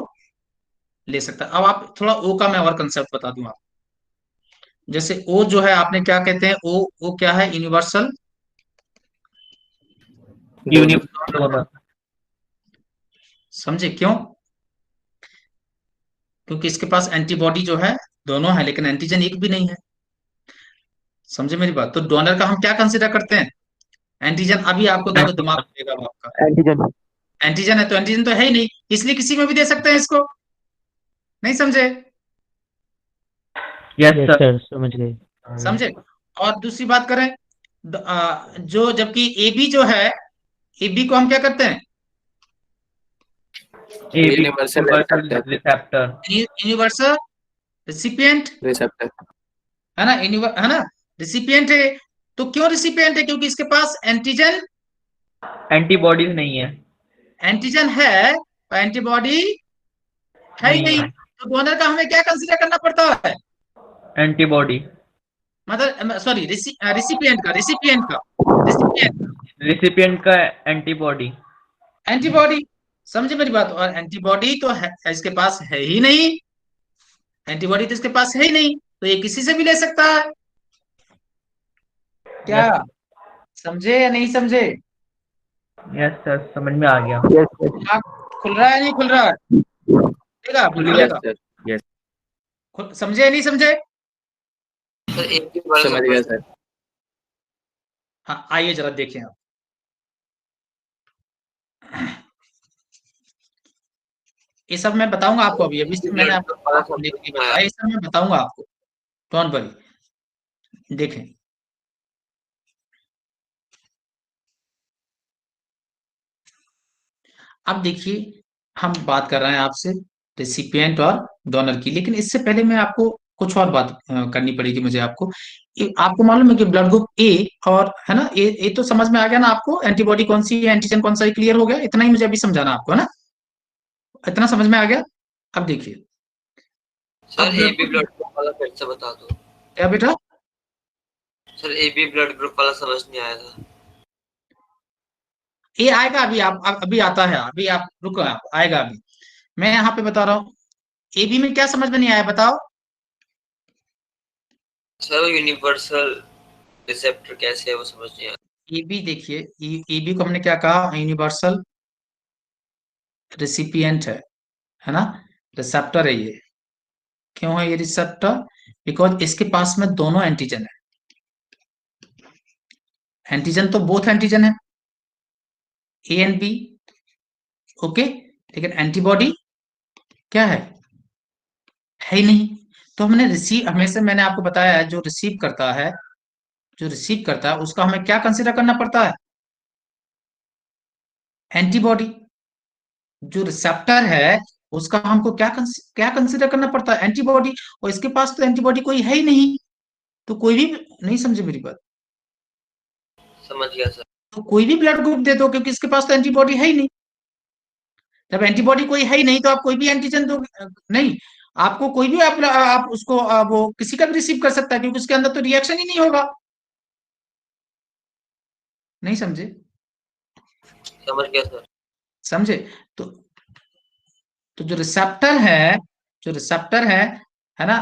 ले सकता है। अब आप थोड़ा ओ का मैं और कंसेप्ट बता दूं आप, जैसे ओ जो है, आपने क्या कहते हैं, ओ क्या है, यूनिवर्सल डोनर। समझे क्यों? क्योंकि इसके पास एंटीबॉडी जो है दोनों है, लेकिन एंटीजन एक भी नहीं है। समझे मेरी बात? तो डोनर का हम क्या कंसिडर करते हैं, एंटीजन। अभी आपको देखो दिमाग खुलेगा अब आपका, एंटीजन। एंटीजन है तो एंटीजन तो है ही नहीं, इसलिए किसी में भी दे सकते हैं इसको। नहीं समझे? यस सर समझ गए। समझे? और दूसरी बात करें, जो जबकि ए बी जो है, ए बी को हम क्या करते हैं, universal receptor. Universal recipient receptor. है ना, है ना, रिसिपिएंट है। तो क्यों रिसिपिएंट है? क्योंकि इसके पास एंटीजन एंटीबॉडीज नहीं है। एंटीजन है और एंटीबॉडी है ही नहीं। तो डोनर का हमें क्या कंसीडर करना पड़ता है? एंटीबॉडी। मतलब सॉरी, रिसिपिएंट का रिसिपिएंट का एंटीबॉडी। एंटीबॉडी। समझे मेरी बात? और एंटीबॉडी तो है, इसके पास है ही नहीं। एंटीबॉडी तो इसके पास है ही नहीं, तो ये किसी से भी ले सकता है। क्या यस समझे या नहीं समझे? यस सर, समझ में आ गया। यस यस आँख खुल रहा है नहीं खुल रहा है? खुलेगा खुल यस खुलेगा। सर, यस, समझे या नहीं समझे? समझ गया सर। हाँ, आइए जरा देखें आप। ये सब मैं बताऊंगा आपको, अभी अभी मैंने आपको लिख के बताया, ये सब मैं बताऊंगा आपको, डोंट वरी। देखें, अब देखिए, हम बात कर रहे हैं आपसे रिसिपिएंट और डोनर की, लेकिन इससे पहले मैं आपको कुछ और बात करनी पड़ेगी मुझे आपको। आपको मालूम है कि ब्लड ग्रुप ए और, है ना, ए तो समझ में आ गया ना आपको, एंटीबॉडी कौन सी है, एंटीजन कौन सा है, क्लियर हो गया? इतना ही मुझे अभी समझाना आपको, है ना? इतना समझ में आ गया? अब देखिए, सर अब ए बी ब्लड ग्रुप वाला फिर से बता दो। क्या बेटा? Sir A B blood group वाला समझ नहीं आया था। ये आएगा अभी, आप अभी आता है, अभी आप रुको, आप आएगा अभी। मैं यहाँ पे बता रहा हूँ, एबी में क्या समझ में नहीं आया बताओ? सर वो यूनिवर्सल रिसेप्टर कैसे है वो समझ नहीं आया। एबी देखिए, एबी को हमने क्या कहा? यूनिवर्सल रिसिपिएंट है ना, रिसेप्टर है ये। क्यों है ये रिसेप्टर? बिकॉज इसके पास में दोनों एंटीजन है। एंटीजन तो बोथ एंटीजन है, ए एंड बी, ओके। लेकिन एंटीबॉडी क्या है ही नहीं। तो हमने रिसीव, हमेशा मैंने आपको बताया है, जो रिसीव करता है, जो रिसीव करता है उसका हमें क्या कंसीडर करना पड़ता है? एंटीबॉडी। जो रिसेप्टर है उसका हमको क्या कंसीडर करना पड़ता है? एंटीबॉडी। और इसके पास तो एंटीबॉडी कोई है ही नहीं, तो कोई भी नहीं, समझे मेरी बात? समझ गया सर। तो कोई भी ब्लड ग्रुप दे दो, क्योंकि इसके पास तो एंटीबॉडी है ही नहीं। जब एंटीबॉडी कोई है ही नहीं, तो आप कोई भी एंटीजन दो नहीं, आपको कोई भी, आप उसको वो किसी का भी रिसीव कर सकता है, क्योंकि उसके अंदर तो रिएक्शन ही नहीं होगा। नहीं समझे? समझ गया सर। समझे? तो जो रिसेप्टर है, जो रिसेप्टर है ना,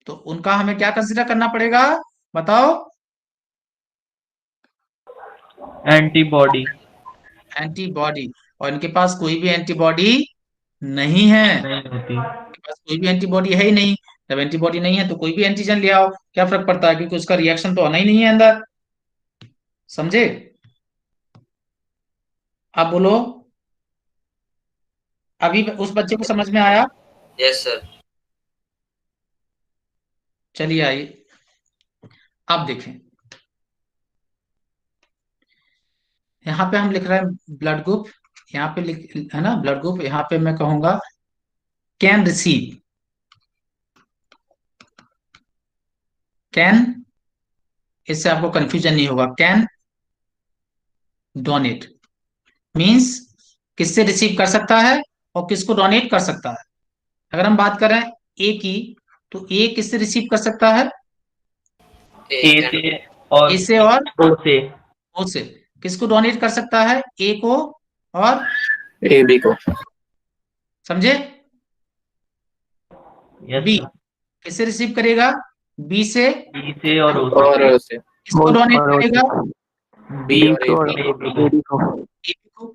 तो उनका हमें क्या कंसीडर करना पड़ेगा बताओ? एंटीबॉडी। एंटीबॉडी। और इनके पास कोई भी एंटीबॉडी नहीं है, नहीं होती। इनके पास कोई भी एंटीबॉडी है ही नहीं। जब एंटीबॉडी नहीं है तो कोई भी एंटीजन ले आओ, क्या फर्क पड़ता है, क्योंकि उसका रिएक्शन तो आना ही नहीं है अंदर। समझे? अब बोलो, अभी उस बच्चे को समझ में आया? Yes sir. चलिए आइए, अब देखें, यहाँ पे हम लिख रहे हैं ब्लड ग्रुप, यहाँ पे लिख, है ना, ब्लड ग्रुप, यहाँ पे मैं कहूंगा कैन रिसीव, कैन, इससे आपको कंफ्यूजन नहीं होगा। कैन डोनेट मींस किससे रिसीव कर सकता है और किसको डोनेट कर सकता है। अगर हम बात करें ए की, तो ए किससे रिसीव कर सकता है? ए से और ए से और ओ से। ओ से। किसको डोनेट कर सकता है? ए को और ए बी को। समझे? Yes B sir. किससे रिसीव करेगा? बी से बी से और ओ से। और ओ से। किसको डोनेट और करेगा? बी बी और ए को और बी। एबी को। ए को।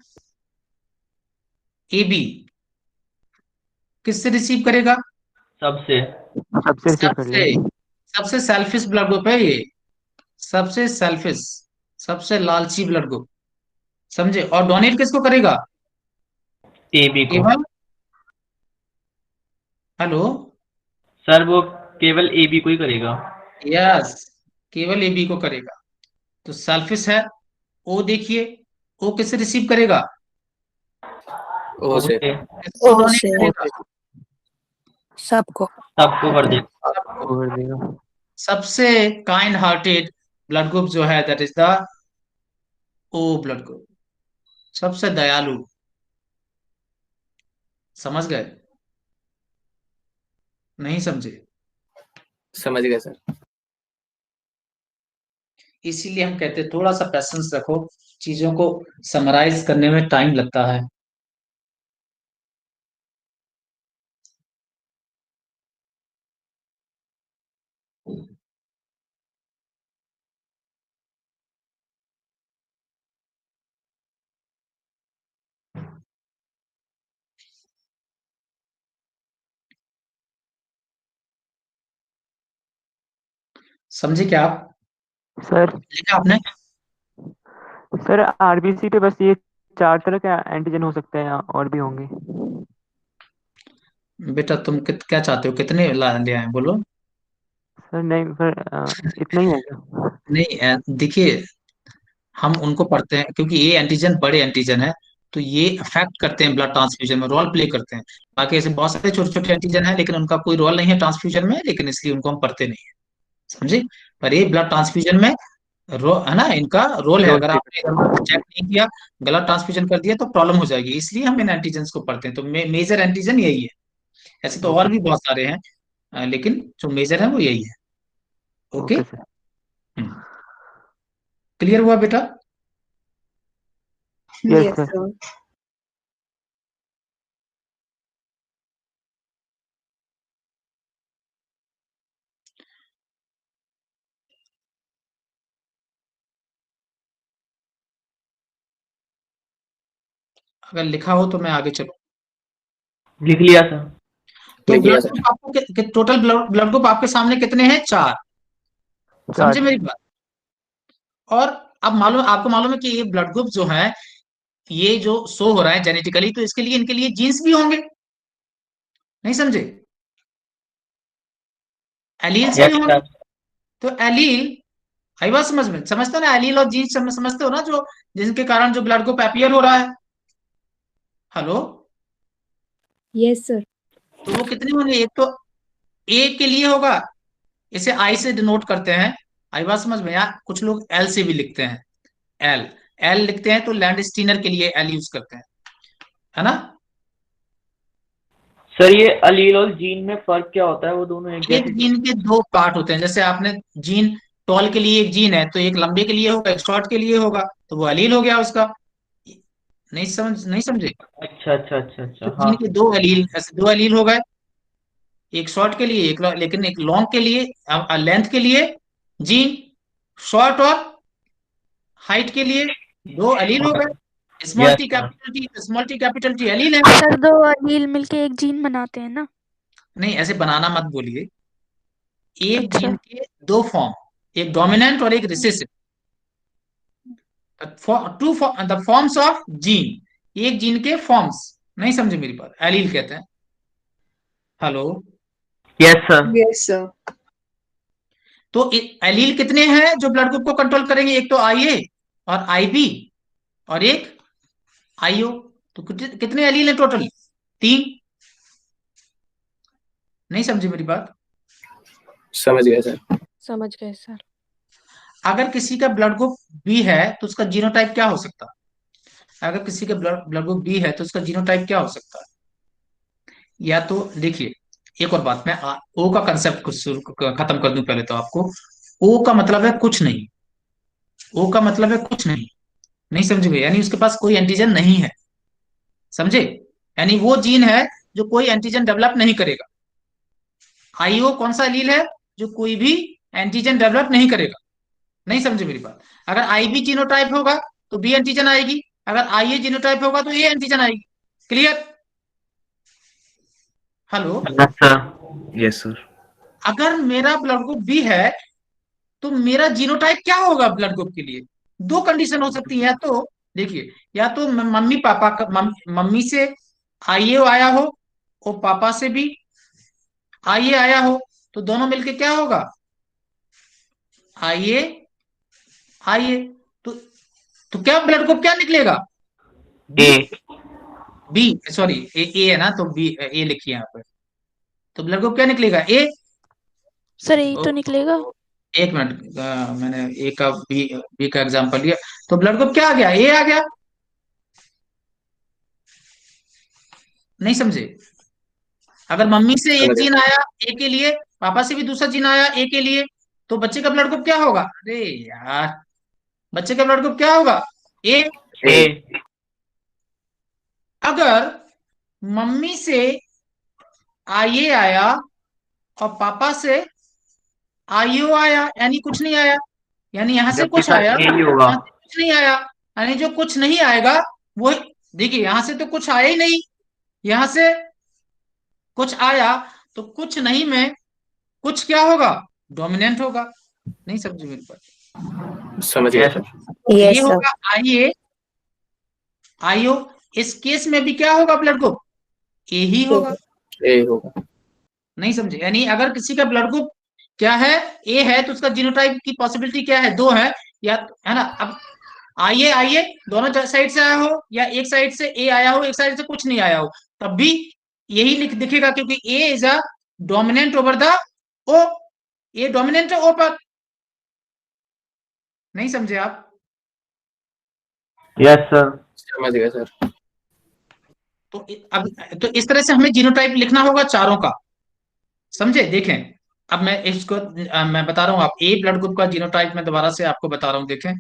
ए बी किससे रिसीव करेगा? सबसे। सबसे रिसीव कर सबसे। लेंगे। सबसे सेल्फिश ब्लड ग्रुप है ये, सबसे सेल्फिश, सबसे लालची ब्लड ग्रुप। समझे? और डोनेट किसको करेगा? ए बी को। केवल, हेलो, सर वो केवल ए बी को ही करेगा। यस, केवल ए बी को करेगा। तो सेल्फिश है। ओ देखिए, ओ किससे रिसीव करेगा? ओ से। किसको डोनेट करेगा? सबको सबको कर देगा। सबको। कर देगा। सबसे काइंड हार्टेड ब्लड ग्रुप जो है that is the O blood group, सबसे दयालु। समझ गए? नहीं समझे? समझ गए सर। इसीलिए हम कहते हैं थोड़ा सा पेशेंस रखो, चीजों को समराइज करने में टाइम लगता है। समझे क्या आप? सर लिखा आपने? सर आरबीसी पे बस ये 4 तरह के एंटीजन हो सकते हैं या और भी होंगे? बेटा तुम क्या चाहते हो, कितने ले आए बोलो? सर नहीं सर, इतना ही होगा। नहीं देखिए, हम उनको पढ़ते हैं क्योंकि ये एंटीजन बड़े एंटीजन है, तो ये अफेक्ट करते हैं ब्लड ट्रांसफ्यूजन में, रोल प्ले करते हैं। बाकी ऐसे बहुत सारे छोटे छोटे एंटीजन हैं लेकिन उनका कोई रोल नहीं है ट्रांसफ्यूजन में, लेकिन इसलिए उनको हम पढ़ते नहीं है। समझे? पर ये ब्लड ट्रांसफ्यूजन में है ना, इनका रोल है। रोल अगर प्ले आपने करते हैं। चेक नहीं किया, गलत ट्रांसफ्यूजन कर दिया तो प्रॉब्लम हो जाएगी, इसलिए हम इन एंटीजन को पढ़ते हैं। तो मेजर एंटीजन यही है। ऐसे तो और ओके भी बहुत सारे हैं, लेकिन जो मेजर है वो यही है। ओके। Okay sir. क्लियर हुआ बेटा? Yes Yes, sir. sir. अगर लिखा हो तो मैं आगे चलूं। लिख लिया सर। तो लिख लिया ब्लड सर। ग्रुप आपको टोटल ब्लड ग्रुप आपके सामने कितने हैं? 4। समझे 4। मेरी बात? और अब मालूम, आपको मालूम है कि ये ब्लड ग्रुप जो है, ये जो शो हो रहा है जेनेटिकली, तो इसके लिए इनके लिए जीन्स भी होंगे। नहीं समझे? एलील्स भी यस होंगे। सर। तो एलील, आई बात समझते हो ना? एलील और जीन्स समझते हो ना, जो जिनके कारण जो ब्लड ग्रुप अपीयर हो रहा है। हेलो? Yes sir. तो वो कितने होंगे? एक तो ए के लिए होगा, इसे आई से डिनोट करते हैं। आई बात समझ में? या कुछ लोग एल से भी लिखते हैं, एल। एल लिखते हैं तो लैंड स्टीनर के लिए एल यूज करते हैं, है ना? सर ये अलील और जीन में फर्क क्या होता है? वो दोनों एक एक जैसे जीन के 2 पार्ट होते हैं। जैसे आपने जीन टॉल के लिए एक जीन है, तो एक लंबे के लिए होगा, एक शॉर्ट के लिए होगा, तो वो एलील हो गया उसका। नहीं समझे? अच्छा अच्छा अच्छा अच्छा, तो हाँ जीन के 2 एलील, ऐसे 2 एलील हो गए, एक शॉर्ट के लिए, एक लेकिन एक लॉन्ग के लिए, लेंथ के लिए जीन, शॉर्ट और हाइट के लिए 2 एलील हो गए। Small yes T sir. Capital T, small T capital T allele है। सर 2 अलील मिलके एक जीन बनाते हैं ना? नहीं ऐसे बनाना मत बोलिए। एक अच्छा। जीन के 2 फॉर्म, एक डोमिनेंट और एक recessive. Two the forms of gene, एक जीन के फॉर्म्स। नहीं समझे मेरी बात? एलील कहते हैं। Hello? Yes sir. Yes, sir. तो एलील कितने हैं जो ब्लड ग्रुप को कंट्रोल करेंगे? एक तो आई ए और आई बी और एक आई ओ। तो कितने एलील हैं टोटल? 3। नहीं समझे मेरी बात? समझ गए सर। समझ गए सर। अगर किसी का ब्लड ग्रुप बी है तो उसका जीनोटाइप क्या हो सकता है? अगर किसी का ब्लड ग्रुप बी है तो उसका जीनोटाइप क्या हो सकता है? या तो देखिए, एक और बात, मैं ओ का कंसेप्ट को खत्म कर दूं पहले तो आपको। ओ का मतलब है कुछ नहीं। ओ का मतलब है कुछ नहीं। नहीं समझे भैया? यानी उसके पास कोई एंटीजन नहीं है। समझे? यानी वो जीन है जो कोई एंटीजन डेवलप नहीं करेगा। आईओ कौन सा एलील है? जो कोई भी एंटीजन डेवलप नहीं करेगा। नहीं समझे मेरी बात? अगर आई बी जीनोटाइप होगा तो बी एंटीजन आएगी, अगर आई ए जीनोटाइप होगा तो ए एंटीजन आएगी। Clear? Hello? Yes sir. Yes sir. अगर मेरा ब्लड ग्रुप बी है तो मेरा जीनोटाइप क्या होगा ब्लड ग्रुप के लिए? 2 कंडीशन हो सकती है। या तो देखिए, या तो मम्मी पापा का, मम्मी से आईए आया हो और पापा से भी आईए आया हो, तो दोनों मिलके क्या होगा? आईए आईए। तो क्या ब्लड ग्रुप क्या निकलेगा? बी। ए। बी सॉरी, ए है ना, तो बी ए लिखिए यहाँ पर। तो ब्लड ग्रुप क्या निकलेगा? ए। सर यही तो निकलेगा। एक मिनट, मैंने ए का बी का एग्जांपल लिया, तो ब्लड ग्रुप क्या आ गया, ए आ गया। नहीं समझे? अगर मम्मी से एक समझ गया। जीन आया ए के लिए, पापा से भी दूसरा जीन आया ए के लिए, तो बच्चे का ब्लड ग्रुप क्या होगा? अरे यार, बच्चे का ब्लड ग्रुप क्या होगा? ए। ए। अगर मम्मी से आई ए आया और पापा से आई ओ आया, यानी कुछ नहीं आया, यानी यहां से जबकि कुछ सर आया, ए ही होगा। यहां से कुछ नहीं आया, यानी जो कुछ नहीं आएगा वो, देखिए यहां से तो कुछ आया ही नहीं, यहां से कुछ आया, तो कुछ नहीं में कुछ क्या होगा? डोमिनेंट होगा। नहीं समझे मेरी बात? समझ गया यस। सर। ये होगा आई ए आई ओ। इस केस में भी क्या होगा ब्लड ग्रुप? ए ही होगा। ए होगा। नहीं समझे? यानी अगर किसी का ब्लड ग्रुप क्या है, ए है, तो उसका जीनोटाइप की पॉसिबिलिटी क्या है? दो है, या है ना। अब आइए दोनों साइड से आया हो, या एक साइड से ए आया हो, एक साइड से कुछ नहीं आया हो, तब भी यही दिखेगा, क्योंकि A is a dominant over the O. A dominant है ओ पर। नहीं समझे आप? Yes sir. समझ गया सर। तो अब तो इस तरह से हमें जीनोटाइप लिखना होगा चारों का। समझे? देखें, अब मैं इसको मैं बता रहा हूं, आप ए ब्लड ग्रुप का जीनोटाइप मैं दोबारा से आपको बता रहा हूं, देखें।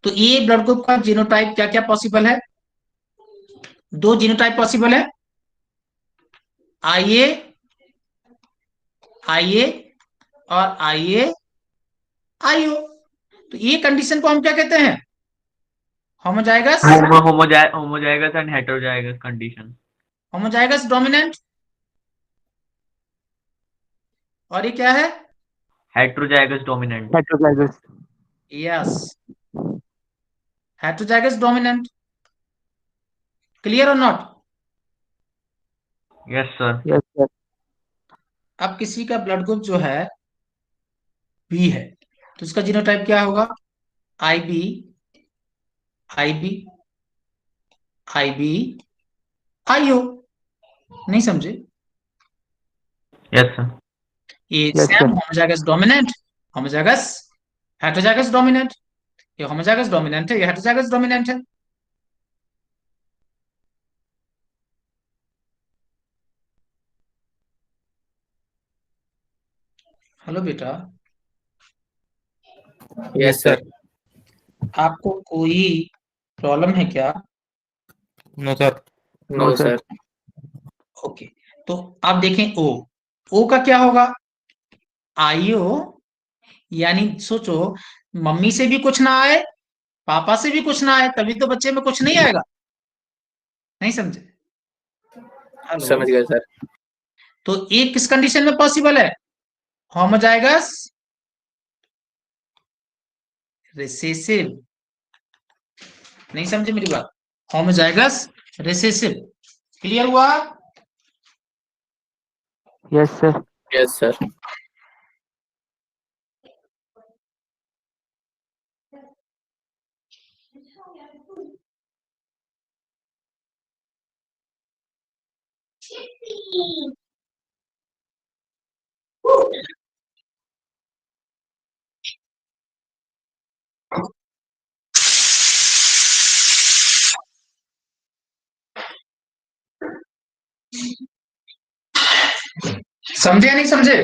तो ए ब्लड ग्रुप का जीनोटाइप क्या क्या पॉसिबल है? दो जीनोटाइप पॉसिबल है, आईए आईए और आईए आईओ। तो ये कंडीशन को हम क्या कहते हैं? Homozygous homozygous and heterozygous condition. Homozygous dominant. और ये क्या है? Heterozygous dominant. Heterozygous. Yes, heterozygous dominant. Clear और not? Yes sir. Yes sir. अब किसी का ब्लड ग्रुप जो है बी है, तो इसका जीनोटाइप क्या होगा? I B I B I B I O. नहीं समझे? Yes sir. ये yes same sir. Homozygous dominant, homozygous heterozygous dominant. ये होमोजाइगस डोमिनेंट है, ये हेटेरोजाइगस डोमिनेंट है। हेलो बेटा, यस सर। आपको कोई प्रॉब्लम है क्या? No sir. No no sir. Sir. Okay, तो आप देखें ओ। ओ का क्या होगा? आईओ, यानी सोचो, मम्मी से भी कुछ ना आए, पापा से भी कुछ ना आए, तभी तो बच्चे में कुछ नहीं आएगा। नहीं समझे? हेलो। समझ गया सर। तो ये किस कंडीशन में पॉसिबल है? Homozygous recessive. नहीं समझे मेरी बात? Homozygous recessive. क्लियर हुआ? Yes sir. Yes sir. समझे या नहीं समझे?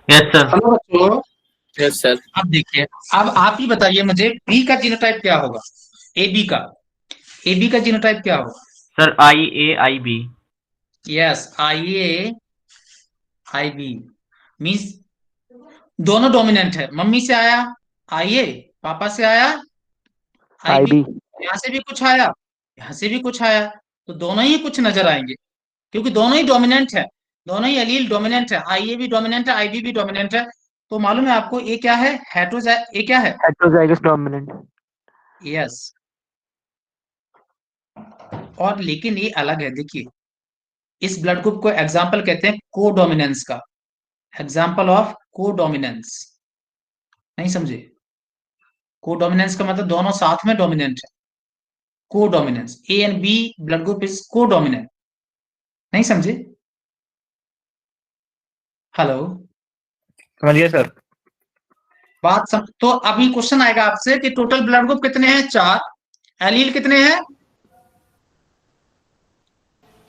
Yes sir. हेलो बच्चों, यस सर। अब देखिए, अब आप ही बताइए मुझे, बी का जीनोटाइप क्या होगा? ए बी का, ए बी का जीनोटाइप क्या होगा? Sir I A I B. Yes, I A I B means दोनों डोमिनेंट है। मम्मी से आया आई ए, पापा से आया आई आई बी। बी। यहाँ से भी कुछ आया, यहाँ से भी कुछ आया, तो दोनों ही कुछ नजर आएंगे, क्योंकि दोनों ही डोमिनेंट है, दोनों ही एलील डोमिनेंट है। आई ए भी डोमिनेंट है, आई बी भी डोमिनेंट है। तो मालूम है आपको ये क्या है? ये क्या है? Heterozygous dominant. यस। और लेकिन ये अलग है, देखिए, इस ब्लड ग्रुप को एग्जाम्पल कहते हैं कोडोमिनेंस का। Example of codominance. नहीं समझे? कोडोमिनेंस का मतलब दोनों साथ में डोमिनेंट है। Codominance, A and B blood group is codominant. नहीं समझे? हेलो, समझ गया सर। तो अभी क्वेश्चन आएगा आपसे कि टोटल ब्लड ग्रुप कितने हैं? 4। एलील कितने हैं?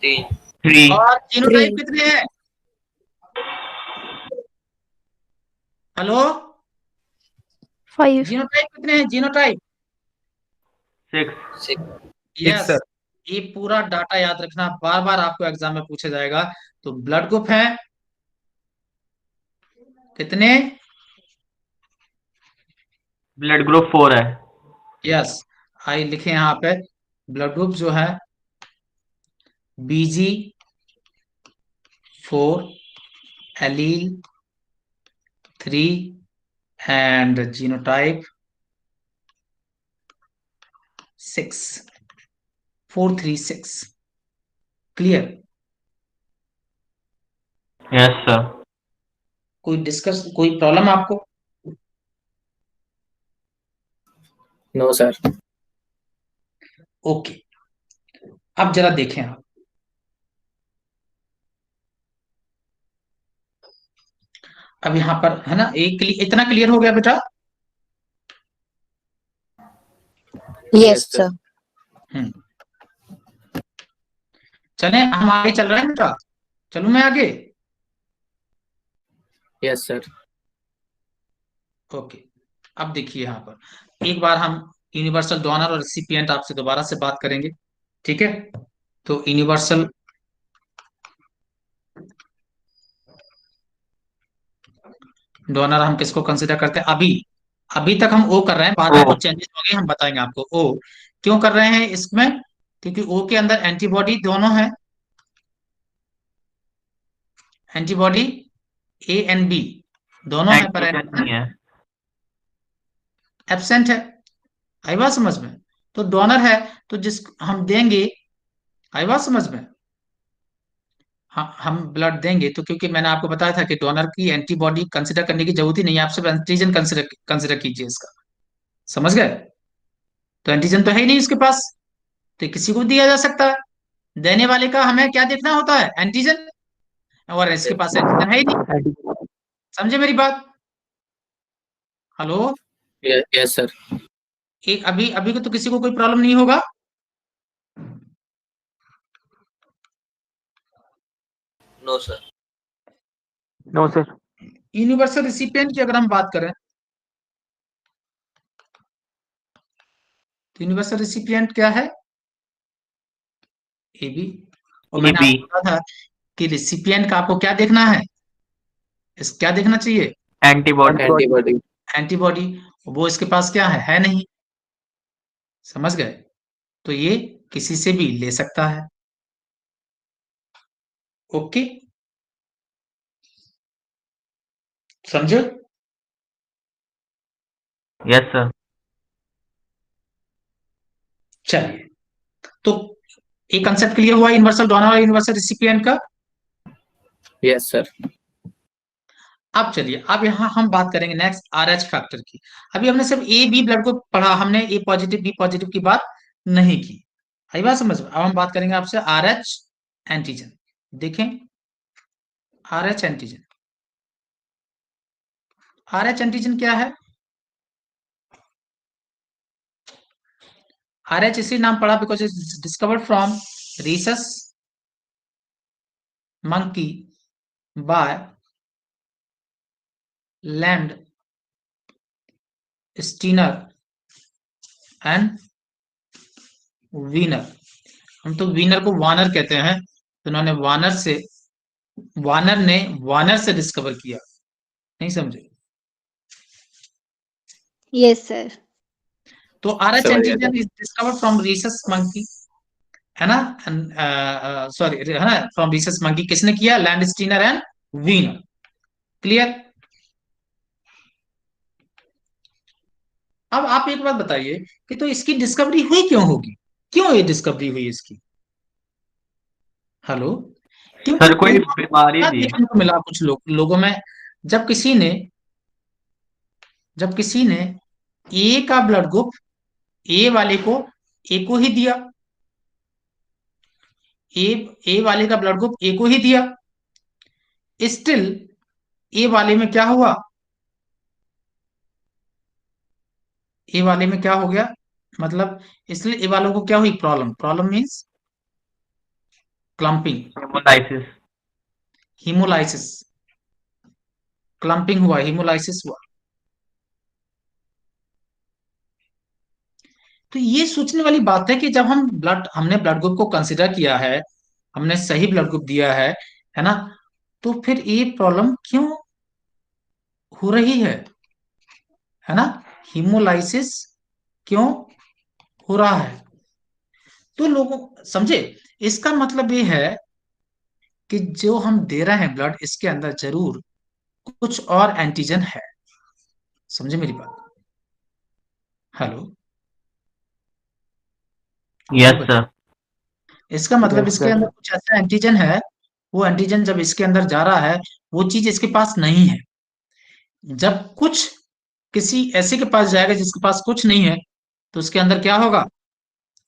3 3 और जीनोटाइप कितने हैं? हेलो, 5 जीनोटाइप कितने हैं? Genotype 6 6 yes. सर। ये पूरा डाटा याद रखना, बार बार आपको एग्जाम में पूछा जाएगा। तो ब्लड ग्रुप है कितने? ब्लड ग्रुप 4 है। यस, आई लिखे यहाँ पे ब्लड ग्रुप जो है BG 4, allele 3 and genotype 6, 436। Clear? Yes sir. कोई प्रॉब्लम आपको? No sir. ओके, अब जरा देखें आप। अब यहां पर है ना, इतना क्लियर हो गया बेटा? Yes sir. हम्म, चले हम आगे चल रहे हैं बेटा। चलूं मैं आगे? Yes sir. ओके, अब देखिए यहां पर एक बार हम यूनिवर्सल डोनर और रेसिपिएंट आपसे दोबारा से बात करेंगे, ठीक है? तो यूनिवर्सल डोनर हम किसको कंसिडर करते हैं? अभी अभी तक हम ओ कर रहे हैं, बाद में ओ कुछ चेंजेस हो गए, हम बताएंगे आपको। ओ क्यों कर रहे हैं इसमें? क्योंकि ओ के अंदर एंटीबॉडी दोनों है, एंटीबॉडी ए एंड बी दोनों है, पर एंटीजन नहीं है। एब्सेंट है। आई बात समझ में? तो डोनर है, तो जिस हम देंगे, आई बात समझ में? हम ब्लड देंगे तो, क्योंकि मैंने आपको बताया था कि डोनर की एंटीबॉडी कंसिडर करने की जरूरत ही नहीं है, आप सिर्फ एंटीजन कंसिडर कंसिडर कीजिए इसका। समझ गए? तो एंटीजन तो है ही नहीं इसके पास, तो किसी को दिया जा सकता है। देने वाले का हमें क्या देखना होता है? एंटीजन। और इसके पास एंटीजन है ही नहीं। समझे मेरी बात? Hello, yes sir. एक अभी अभी को तो किसी को कोई प्रॉब्लम नहीं होगा? No sir no sir. Universal recipient की अगर हम बात करें, तो यूनिवर्सल रिसिपिएंट क्या है? A B. और मैंने AB आपको कहा था कि रिसिपिएंट का आपको क्या देखना है? क्या देखना चाहिए? एंटीबॉडी। एंटीबॉडी। एंटीबॉडी। वो इसके पास क्या है नहीं। समझ गए? तो ये किसी से भी ले सकता है। ओके, समझो? Yes sir. चलिए, तो एक कंसेप्ट क्लियर हुआ यूनिवर्सल डोनर और यूनिवर्सल रिसिपिएंट का। Yes sir. अब चलिए, अब यहाँ हम बात करेंगे नेक्स्ट आरएच फैक्टर की। अभी हमने सिर्फ ए बी ब्लड को पढ़ा, हमने ए पॉजिटिव बी पॉजिटिव की बात नहीं की। आई बात समझ में? अब हम बात करेंगे आपसे आरएच एंटीजन। देखें, आरएच एंटीजन, आरएच एंटीजन क्या है? आरएच इसी नाम पड़ा because it's discovered from rhesus monkey by Landsteiner and Wiener. हम तो वीनर को वानर कहते हैं, तो उन्होंने वानर से डिस्कवर किया। नहीं समझे? Yes sir. तो आरएच समझ गया antigen sir. Is discovered from rhesus monkey, है ना? सॉरी, है ना, फ्रॉम रीसस मंकी। किसने किया? Landsteiner and Wiener. Clear? अब आप एक बात बताइए कि तो इसकी डिस्कवरी हुई क्यों होगी? क्यों ये डिस्कवरी हुई इसकी? हेलो, क्योंकि सर कोई उनको बीमारी क्या थी। देखने को मिला कुछ लोगों में, जब किसी ने जब किसी ने ए का ब्लड ग्रुप ए वाले को ए को ही दिया, ए ए वाले का ब्लड ग्रुप ए को ही दिया, स्टिल ए वाले में क्या हुआ, ए वाले में क्या हो गया, मतलब इसलिए ए वालों को क्या हुई problem, problem means clumping, haemolysis. Haemolysis, clumping हुआ, हीमोलाइसिस हुआ। तो ये सोचने वाली बात है कि जब हमने ब्लड ग्रुप को कंसिडर किया है, हमने सही ब्लड ग्रुप दिया है ना, तो फिर ये प्रॉब्लम क्यों हो रही है ना, हीमोलाइसिस क्यों हो रहा है। तो लोगों समझे, इसका मतलब ये है कि जो हम दे रहे हैं ब्लड, इसके अंदर जरूर कुछ और एंटीजन है। समझे मेरी बात। Hello, yes hello sir. बच्चे। इसका मतलब यस इसके सर। अंदर कुछ ऐसा एंटीजन है, वो एंटीजन जब इसके अंदर जा रहा है, वो चीज इसके पास नहीं है। जब कुछ किसी ऐसे के पास जाएगा जिसके पास कुछ नहीं है, तो उसके अंदर क्या होगा,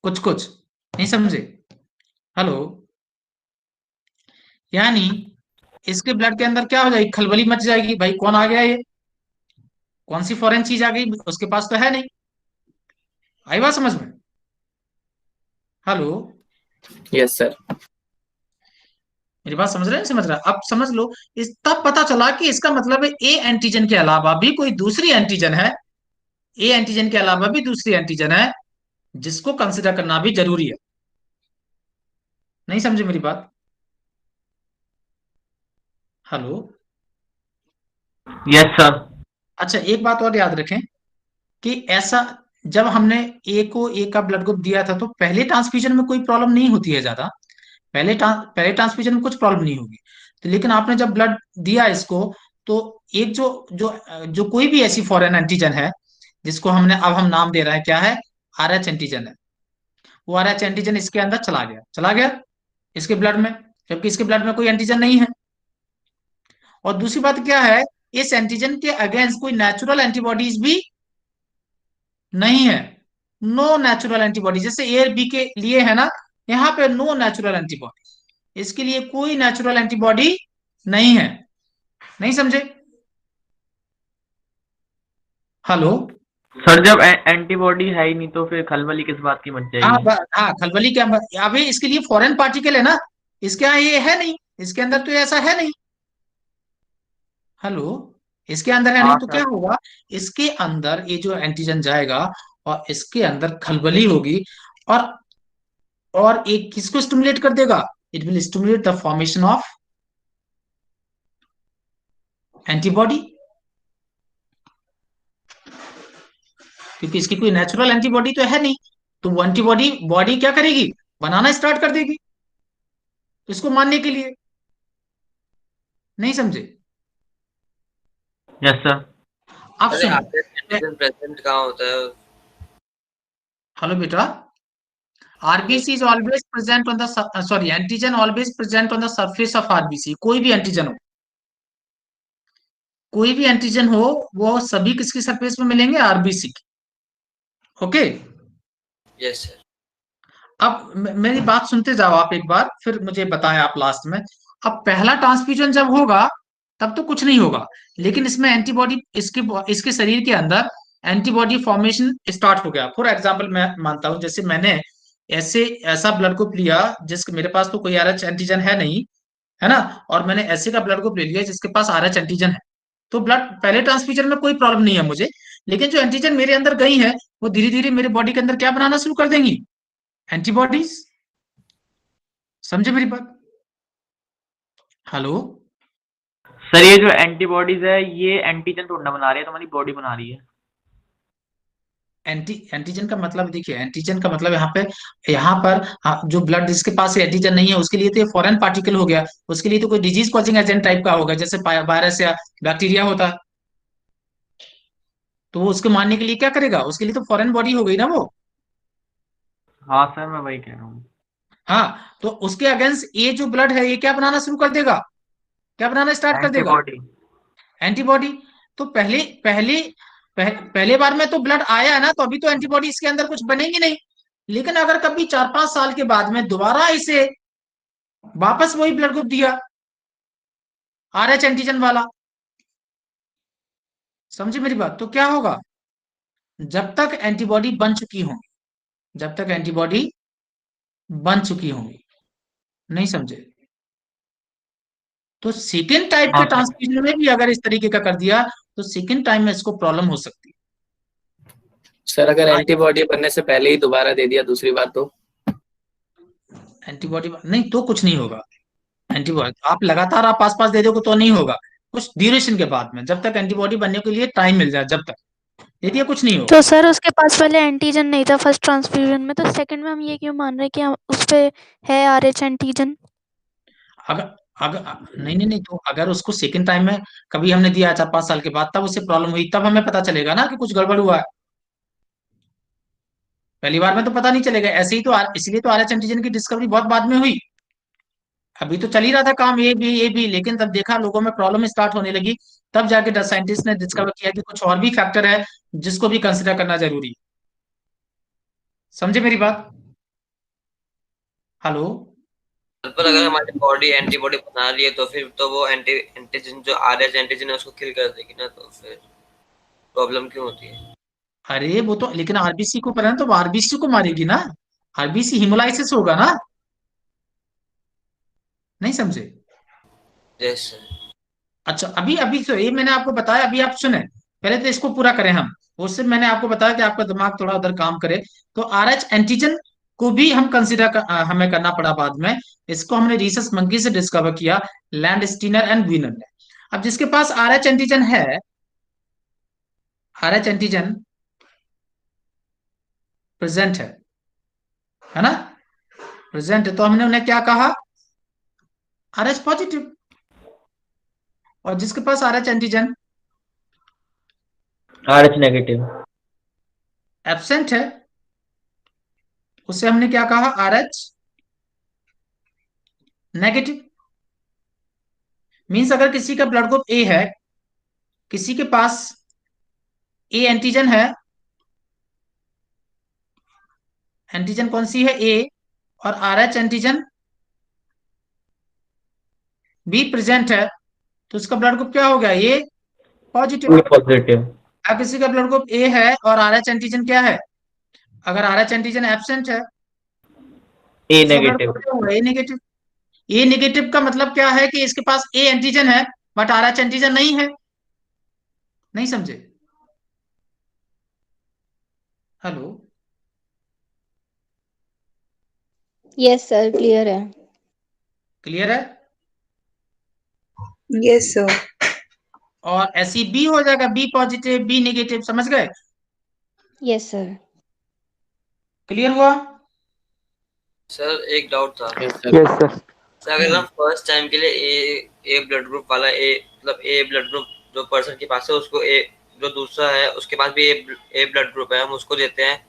कुछ कुछ। नहीं समझे। हेलो, यानी इसके ब्लड के अंदर क्या हो जाएगी, खलबली मच जाएगी, भाई कौन आ गया, ये कौन सी फॉरेन चीज आ गई, उसके पास तो है नहीं। आई बात समझ में। Hello, yes sir. मेरी बात समझ रहे हैं, नहीं समझ रहा, अब समझ लो। इस तब पता चला कि इसका मतलब है ए एंटीजन के अलावा भी कोई दूसरी एंटीजन है, ए एंटीजन के अलावा भी दूसरी एंटीजन है, जिसको कंसिडर करना भी जरूरी है। नहीं समझे मेरी बात। हेलो। Yes sir. अच्छा, एक बात और याद रखें कि ऐसा, जब हमने ए को ए का ब्लड ग्रुप दिया था, तो पहले ट्रांसफ्यूजन में कोई प्रॉब्लम नहीं होती है ज्यादा, पहले ट्रांसफ्यूजन में कुछ प्रॉब्लम नहीं होगी। तो लेकिन आपने जब ब्लड दिया इसको, तो एक जो जो जो कोई भी ऐसी फॉरेन एंटीजन है, जिसको अब हम नाम दे रहे हैं, क्या है, आर एच एंटीजन है, वो आर एच एंटीजन इसके अंदर चला गया इसके ब्लड में, जबकि इसके ब्लड में कोई एंटीजन नहीं है। और दूसरी बात क्या है, इस एंटीजन के अगेंस्ट कोई नेचुरल एंटीबॉडीज भी नहीं है। नो नेचुरल एंटीबॉडी, जैसे ए और बी के लिए है ना, यहाँ पे नो नेचुरल एंटीबॉडी, इसके लिए कोई नेचुरल एंटीबॉडी नहीं है। नहीं समझे। हेलो। सर जब एंटीबॉडी है ही नहीं तो फिर खलबली किस बात की मच हाँ जाएगी? हाँ, खलबली क्या, अभी इसके लिए फॉरेन पार्टिकल है ना, इसके यहाँ ये है नहीं, इसके अंदर तो ये ऐसा है नहीं। हेलो, इसके अंदर है नहीं, हाँ तो क्या सर। होगा, इसके अंदर ये जो एंटीजन जाएगा, और इसके अंदर खलबली होगी, और एक किसको स्टिमुलेट कर देगा, it will stimulate the formation of antibody, क्योंकि इसकी कोई नेचुरल एंटीबॉडी तो है नहीं। तो वो एंटीबॉडी बॉडी क्या करेगी, बनाना स्टार्ट कर देगी इसको मारने के लिए। नहीं समझे। Yes sir. आप अरे सुनो। आरएच एंटीजन प्रेजेंट कहाँ होता है? हेलो बेटा, RBC is always present on the, sorry, antigen always present on the surface of RBC. कोई भी एंटीजन हो, कोई भी एंटीजन हो, वो सभी किसकी सरफेस में मिलेंगे, आरबीसी की। ओके। Yes sir. अब मेरी बात सुनते जाओ आप एक बार, फिर मुझे बताएं आप लास्ट में। अब पहला ट्रांसफ्यूजन जब होगा, तब तो कुछ नहीं होगा, लेकिन इसमें एंटीबॉडी, इसके शरीर के अंदर एंटीबॉडी फॉर्मेशन स्टार्ट हो गया। फॉर एग्जाम्पल मैं मानता हूं, जैसे मैंने ऐसा ब्लड ग्रुप लिया जिसके मेरे पास तो कोई आरएच एंटीजन है नहीं, है ना, और मैंने ऐसे का ब्लड ग्रुप ले लिया जिसके पास आरएच एंटीजन है। तो ब्लड पहले ट्रांसफ्यूजन में कोई प्रॉब्लम नहीं है मुझे, लेकिन जो एंटीजन मेरे अंदर गई है, वो धीरे धीरे मेरे बॉडी के अंदर क्या बनाना शुरू कर देंगी, एंटीबॉडीज। समझे मेरी बात। हेलो। सर ये जो एंटीबॉडीज है ये एंटीजन थोड़ा ना बना रही है, तो हमारी बॉडी बना रही है। एंटीजन का मतलब देखिए, एंटीजन का मतलब यहाँ पर जो ब्लड जिसके पास एंटीजन नहीं है, उसके लिए तो ये फॉरेन पार्टिकल हो गया, उसके लिए तो कोई डिजीज कॉजिंग एजेंट टाइप का होगा, जैसे वायरस या बैक्टीरिया होता है। तो वो उसको मारने के लिए क्या करेगा, उसके लिए तो फॉरेन बॉडी हो गई ना वो। हाँ सर मैं वही कह रहा हूँ। हाँ, तो उसके अगेंस्ट ये जो ब्लड है, ये क्या बनाना शुरू कर देगा, क्या बनाना स्टार्ट कर देगा, एंटीबॉडी। एंटीबॉडी। तो पहले पहले पहले बार में तो ब्लड आया है ना, तो अभी तो एंटीबॉडी इसके अंदर कुछ बनेंगी नहीं। लेकिन अगर कभी 4-5 साल के बाद में दोबारा इसे वापस वही ब्लड ग्रुप दिया, आरएच एंटीजन वाला, समझे मेरी बात? तो क्या होगा, जब तक एंटीबॉडी बन चुकी होंगी, जब तक एंटीबॉडी बन चुकी होंगी, नहीं समझे? तो सेकेंड टाइप के हाँ सर। ट्रांसफ्यूजन में भी अगर इस तरीके का कर दिया तो सेकेंड टाइम में इसको प्रॉब्लम हो सकती सर अगर है। एंटीबॉडी बनने से पहले ही दोबारा दे दिया दूसरी बार तो? एंटीबॉडी नहीं तो कुछ नहीं होगा। एंटीबॉडी आप लगातार आप पास पास दे दोगे तो नहीं होगा, कुछ ड्यूरेशन के बाद में, जब तक एंटीबॉडी बनने के लिए टाइम मिल जाए, जब तक दे दिया कुछ नहीं होगा। तो सर उसके पास पहले एंटीजन नहीं था फर्स्ट ट्रांसफ्यूजन में, तो सेकंड में हम ये क्यों मान रहे हैं कि उस पे है RH एंटीजन? अगर अगर नहीं नहीं नहीं, तो अगर उसको सेकंड टाइम में कभी हमने दिया 4-5 साल के बाद, तब उसे प्रॉब्लम हुई, तब हमें पता चलेगा ना कि कुछ गड़बड़ हुआ है। पहली बार में तो पता नहीं चलेगा, ऐसे ही तो इसलिए तो RH एंटीजन की डिस्कवरी बहुत बाद में हुई। अभी तो चल ही रहा था काम ए बी, लेकिन तब देखा लोगों में प्रॉब्लम स्टार्ट होने लगी, तब जाके साइंटिस्ट ने डिस्कवर किया कि कुछ और भी फैक्टर है जिसको भी कंसिडर करना जरूरी है। समझे मेरी बात? हेलो? पर अगर हमारी बॉडी एंटीबॉडी बना रही है तो फिर तो वो एंटीजन जो RH एंटीजन है उसको किल कर देगी ना, तो फिर प्रॉब्लम क्यों होती है? अरे वो तो, लेकिन आरबीसी को पता है, तो आरबीसी को मारेगी ना, आरबीसी हिमोलाइसिस होगा ना, नहीं समझे? Yes sir. अच्छा, अभी अभी तो ये मैंने आपको बताया, अभी आप सुने, पहले तो इसको पूरा करें हम, उससे मैंने आपको बताया कि आपका दिमाग थोड़ा उधर काम करे। तो RH एंटीजन को भी हम कंसिडर हमें करना पड़ा बाद में। इसको हमने रिसस मंकी से डिस्कवर किया, लैंड स्टीनर एंड ग्वीनर ने। अब जिसके पास RH एंटीजन है, RH एंटीजन प्रेजेंट है ना, प्रेजेंट है, तो हमने उन्हें क्या कहा, RH पॉजिटिव। और जिसके पास RH antigen RH negative. Absent है, उसे हमने क्या कहा, RH नेगेटिव। मीन्स अगर किसी का ब्लड ग्रुप ए है, किसी के पास ए एंटीजन है, एंटीजन कौन सी है, ए, और RH एंटीजन भी प्रेजेंट है, तो उसका ब्लड ग्रुप क्या हो गया, ए पॉजिटिव। पॉजिटिव। अब किसी का ब्लड ग्रुप ए है और RH एंटीजन क्या है, अगर RH एंटीजन एब्सेंट है, ए उसका ब्लड नेगेटिव। ग्रुप क्या होगा, ए नेगेटिव। ए नेगेटिव का मतलब क्या है कि इसके पास ए एंटीजन है बट RH एंटीजन नहीं है, नहीं समझे? हेलो? यस सर, क्लियर है। क्लियर है? Yes sir. और ऐसी बी हो जाएगा, बी पॉजिटिव बी नेगेटिव, समझ गए? Yes sir. क्लियर हुआ? सर एक डाउट था। Yes sir. सर अगर हम फर्स्ट टाइम के लिए ए ब्लड ग्रुप वाला मतलब ए ब्लड ग्रुप जो पर्सन के पास है उसको ए, जो दूसरा है उसके पास भी ए ब्लड ग्रुप है, हम उसको देते हैं,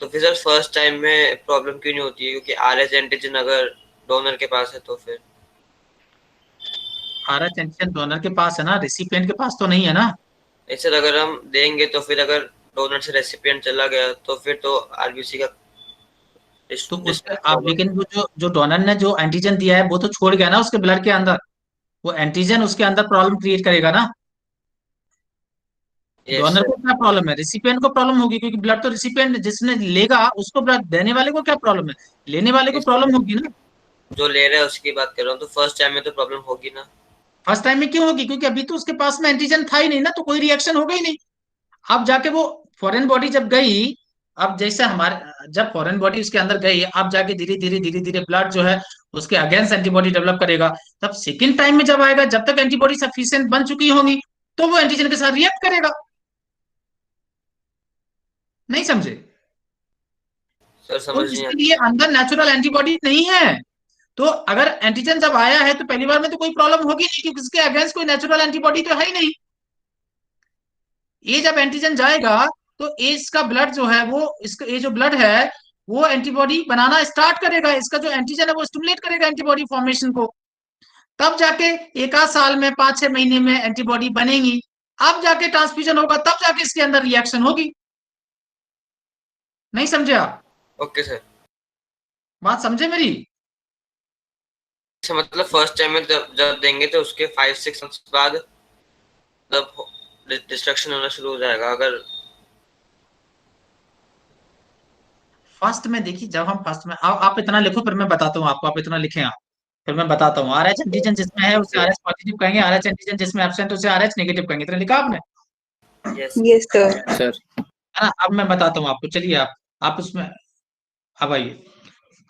तो फिर सर फर्स्ट टाइम में प्रॉब्लम क्यों नहीं होती है? क्योंकि RH एंटीजन अगर डोनर के पास है तो फिर RH एंटीजन डोनर के पास है ना, रिसिपिएंट के पास तो नहीं है ना। सर अगर हम देंगे तो फिर अगर डोनर से रेसिपिएंट चला गया तो फिर तो आरबीसी का तो उसके आप, लेकिन वो जो डोनर ने जो एंटीजन दिया है वो तो छोड़ गया ना उसके ब्लड के अंदर, वो एंटीजन उसके अंदर प्रॉब्लम क्रिएट करेगा ना। डोनर को क्या प्रॉब्लम है, रिसिपिएंट को प्रॉब्लम होगी, क्योंकि ब्लड तो रिसिपिएंट जिसने लेगा उसको, ब्लड देने वाले को क्या प्रॉब्लम है, लेने वाले को प्रॉब्लम होगी ना। जो ले रहा है उसकी बात कर रहा हूँ, तो फर्स्ट टाइम में तो प्रॉब्लम होगी ना। फर्स्ट टाइम में क्यों होगी, क्योंकि अभी तो उसके पास में एंटीजन था ही नहीं ना, तो कोई रिएक्शन होगा ही नहीं। अब जाके वो फॉरेन बॉडी जब गई, अब जैसे हमारे जब फॉरेन बॉडी उसके अंदर गई, अब जाके धीरे धीरे ब्लड जो है उसके अगेंस्ट एंटीबॉडी डेवलप करेगा। तब सेकेंड टाइम में जब आएगा, जब तक एंटीबॉडी सफिशिएंट बन चुकी होंगी, तो वो एंटीजन के साथ रिएक्ट करेगा, नहीं समझे? सर तो समझ नहीं इसके आया। लिए अंदर नेचुरल एंटीबॉडी नहीं है, तो अगर एंटीजन जब आया है तो पहली बार में तो कोई प्रॉब्लम होगी नहीं, क्योंकि इसके अगेंस्ट कोई नेचुरल एंटीबॉडी तो है ही नहीं। ये जब एंटीजन जाएगा तो एज का ब्लड जो है वो, इसका ये जो ब्लड है वो एंटीबॉडी बनाना स्टार्ट करेगा, इसका जो एंटीजन है वो स्टिमुलेट करेगा एंटीबॉडी फॉर्मेशन को, तब जाके एक आध साल में 5-6 महीने में एंटीबॉडी बनेगी, अब जाके ट्रांसफ्यूजन होगा, तब जाके इसके अंदर रिएक्शन होगी, नहीं समझे आप? Okay sir. बात समझे मेरी? अच्छा, मतलब फर्स्ट टाइम में जब देंगे तो उसके 5-6 मंथ्स बाद जब डिस्ट्रक्शन होना शुरू हो जाएगा अगर फर्स्ट में देखिए, जब हम फर्स्ट में आप इतना लिखो, फिर मैं बताता हूँ आपको, आप इतना लिखें आप, फिर मैं बताता हूँ। आरएच एंटीजन जिसमें है उसे आरएच पॉजिटिव कहेंगे, आरएच एंटीजन जिसमें एब्सेंट उसे आरएच नेगेटिव कहेंगे। इतना लिखा आपने, यस यस सर। सर है ना? अब मैं बताता हूँ आपको, चलिए आप उसमें अब आइए।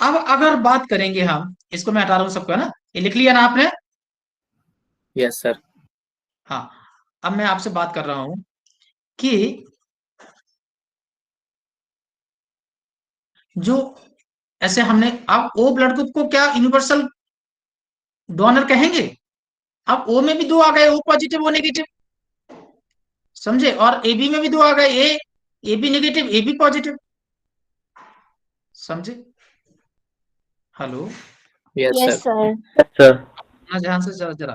अब अगर बात करेंगे हम, इसको मैं हटा रहा हूँ सबको, है ना? ये लिख लिया ना आपने? यस सर हाँ, अब मैं आपसे बात कर रहा हूँ कि जो ऐसे हमने, अब ओ ब्लड ग्रुप को क्या यूनिवर्सल डोनर कहेंगे? अब ओ में भी दो आ गए, ओ पॉजिटिव ओ नेगेटिव, समझे? और ए बी में भी दो आ गए, A B negative A B positive, समझे? Hello, yes Yes, sir sir. सर अपना ध्यान से जरा जरा।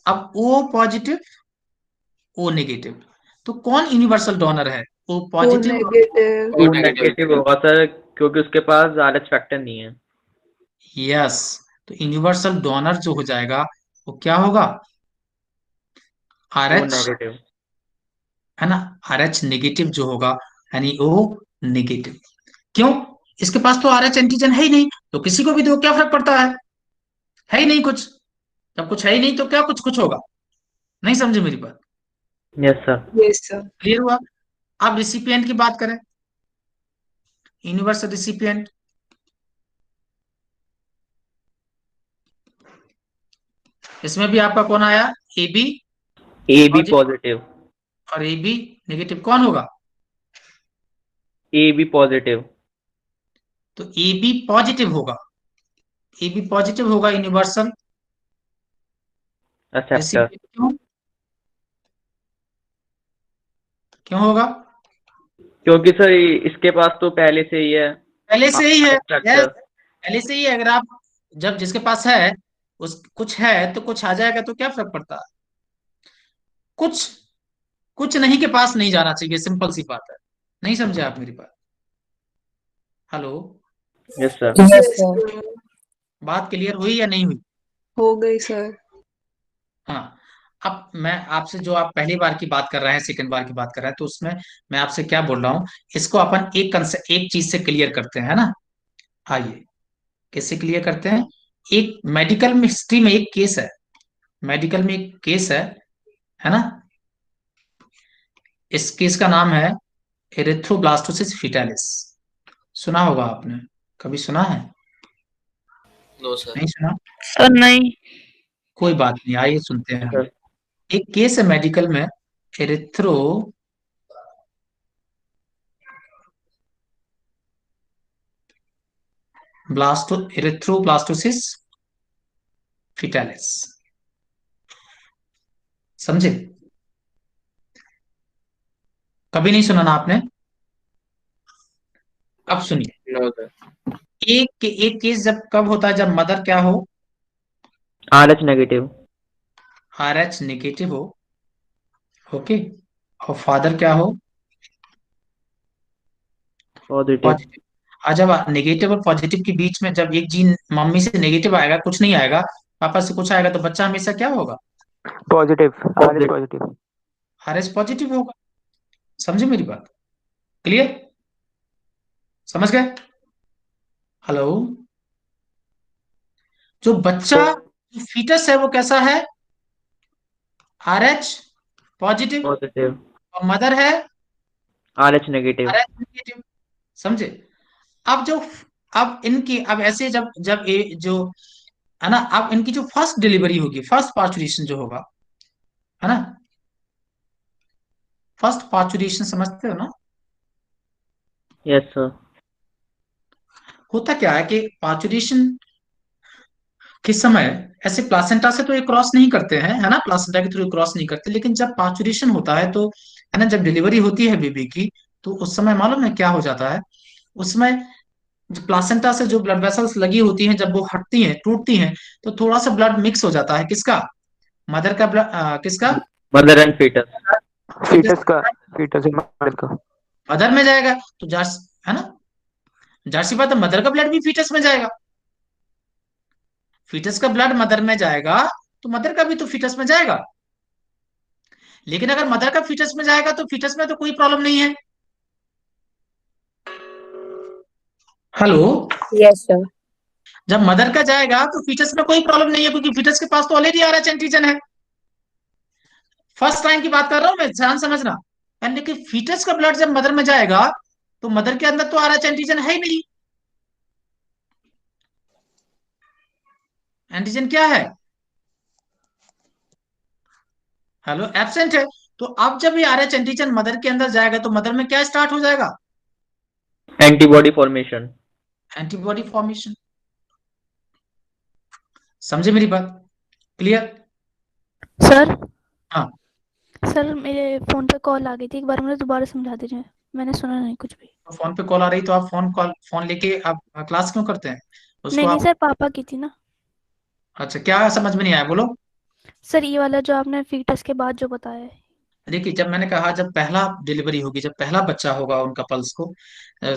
अब ओ पॉजिटिव ओ नेगेटिव, तो कौन यूनिवर्सल डोनर है? ओ ओ पॉजिटिव नेगेटिव। ओ वो नेगेटिव होगा सर, क्योंकि उसके पास आरएच फैक्टर नहीं है। यस, तो यूनिवर्सल डोनर जो हो जाएगा वो क्या होगा? आर वो एच, नेगेटिव। है ना? आर एच नेगेटिव जो होगा, यानी ओ नेगेटिव। क्यों? इसके पास तो आर एच एंटीजन है ही नहीं, तो किसी को भी दो क्या फर्क पड़ता है ही नहीं कुछ। जब कुछ है ही नहीं तो क्या कुछ कुछ होगा? नहीं समझे मेरी बात? Yes sir. Yes sir. Clear हुआ? अब रिसिपिएंट की बात करें, यूनिवर्सल रिसिपिएंट, इसमें भी आपका कौन आया? A B A B positive. और ए बी नेगेटिव। कौन होगा? A B positive. तो ए बी पॉजिटिव होगा, ए बी पॉजिटिव होगा यूनिवर्सल एक्सेप्टर। रेसिपिएंट। क्यों? क्यों होगा? क्योंकि सर इसके पास तो पहले से ही है पहले से ही है। एक्सेप्टर। पहले से ही है। अगर आप, जब जिसके पास है उस कुछ है तो कुछ आ जाएगा, तो क्या फर्क पड़ता है? कुछ कुछ नहीं के पास नहीं जाना चाहिए, सिंपल सी बात है। नहीं समझे आप मेरी बात? Hello, yes sir. Yes sir. बात क्लियर हुई या नहीं हुई? हो गई सर। हाँ, अब मैं आपसे, जो आप पहली बार की बात कर रहे हैं, सेकंड बार की बात कर रहे हैं, तो उसमें मैं आपसे क्या बोल रहा हूँ, इसको अपन एक कंसेप्ट, एक चीज से क्लियर करते हैं, है ना? आइए, कैसे क्लियर करते हैं? एक मेडिकल में, हिस्ट्री में एक केस है, मेडिकल में एक केस है ना? इस केस का नाम है एरिथ्रोब्लास्टोसिस फिटालिस। सुना होगा आपने, कभी सुना है? No sir. नहीं सुना? सर नहीं। कोई बात नहीं, आइए सुनते हैं हम। सर एक केस है मेडिकल में, एरिथ्रो एरिथ्रोब्लास्टोसिस फिटालिस, समझे? कभी नहीं सुना ना आपने? अब सुनिए, नो सर एक केस जब कब होता है? जब मदर क्या हो? RH negative. R H negative हो, ओके, और फादर क्या हो? पॉजिटिव। पॉजिटिव। और जब नेगेटिव और पॉजिटिव के बीच में जब एक जीन मम्मी से नेगेटिव आएगा, कुछ नहीं आएगा, पापा से कुछ आएगा, तो बच्चा हमेशा क्या होगा? Positive, RH positive. R H positive होगा। समझे मेरी बात? क्लियर? समझ गए? हेलो, जो बच्चा, जो फीटस है, वो कैसा है? R H positive. पॉजिटिव। और मदर है RH negative. R H negative, समझे? अब जो, अब इनकी, अब ऐसे जब जब ये जो, है ना, अब इनकी जो फर्स्ट डिलीवरी होगी, फर्स्ट पार्चुरेशन जो होगा, है ना? फर्स्ट पार्चुरेशन समझते हो ना? Yes sir. होता क्या है कि पार्चुरेशन किस समय, ऐसे प्लासेंटा से तो ये क्रॉस नहीं करते हैं, है ना? प्लासेंटा के थ्रू क्रॉस नहीं करते, लेकिन जब पार्चुरेशन होता है तो, है ना, जब डिलीवरी होती है बेबी की, तो उस समय मालूम है क्या हो जाता है? उसमें जो प्लासेंटा से जो ब्लड वेसल्स लगी होती हैं, जब वो हटती हैं, टूटती हैं, तो थोड़ा सा ब्लड मिक्स हो जाता है। किसका? मदर का ब्लड, किसका? Mother and foetus. फीटस का, फीटस मदर का। मदर में जाएगा, तो है ना, जाहिर सी बात है, मदर का ब्लड भी फीटस में जाएगा। फीटस का ब्लड मदर में जाएगा, तो मदर का भी तो फीटस में जाएगा। लेकिन अगर मदर का फीटस में जाएगा तो फीटस में तो कोई प्रॉब्लम नहीं है। Hello, yes sir. जब मदर का जाएगा तो फीटस में कोई प्रॉब्लम नहीं है, क्योंकि फीटस के पास तो ऑलरेडी आरएच एंटीजन है। फर्स्ट टाइम की बात कर रहा हूं मैं, ध्यान समझना। यानी कि फीटस का ब्लड जब मदर में जाएगा तो मदर के अंदर तो आरएच एंटीजन है ही नहीं। एंटीजन क्या है? हेलो, एब्सेंट है। तो अब जब ये आरएच एंटीजन मदर के अंदर जाएगा तो मदर में क्या स्टार्ट हो जाएगा? Antibody formation. Antibody formation. समझे मेरी बात? क्लियर? सर हाँ, सर मेरे फोन पे कॉल आ गई थी, एक बार मुझे दोबारा समझा दीजिए, मैंने सुना नहीं कुछ भी। फोन पे कॉल आ रही तो आप फोन लेके आप क्लास क्यों करते हैं उसको नहीं नहीं आप? सर, पापा की थी ना। अच्छा, क्या समझ में नहीं आया, बोलो। सर ये वाला जो आपने फीटस के बाद जो बताया है। देखिए, जब मैंने कहा जब पहला डिलीवरी होगी, जब पहला बच्चा होगा उनका पल्स को, है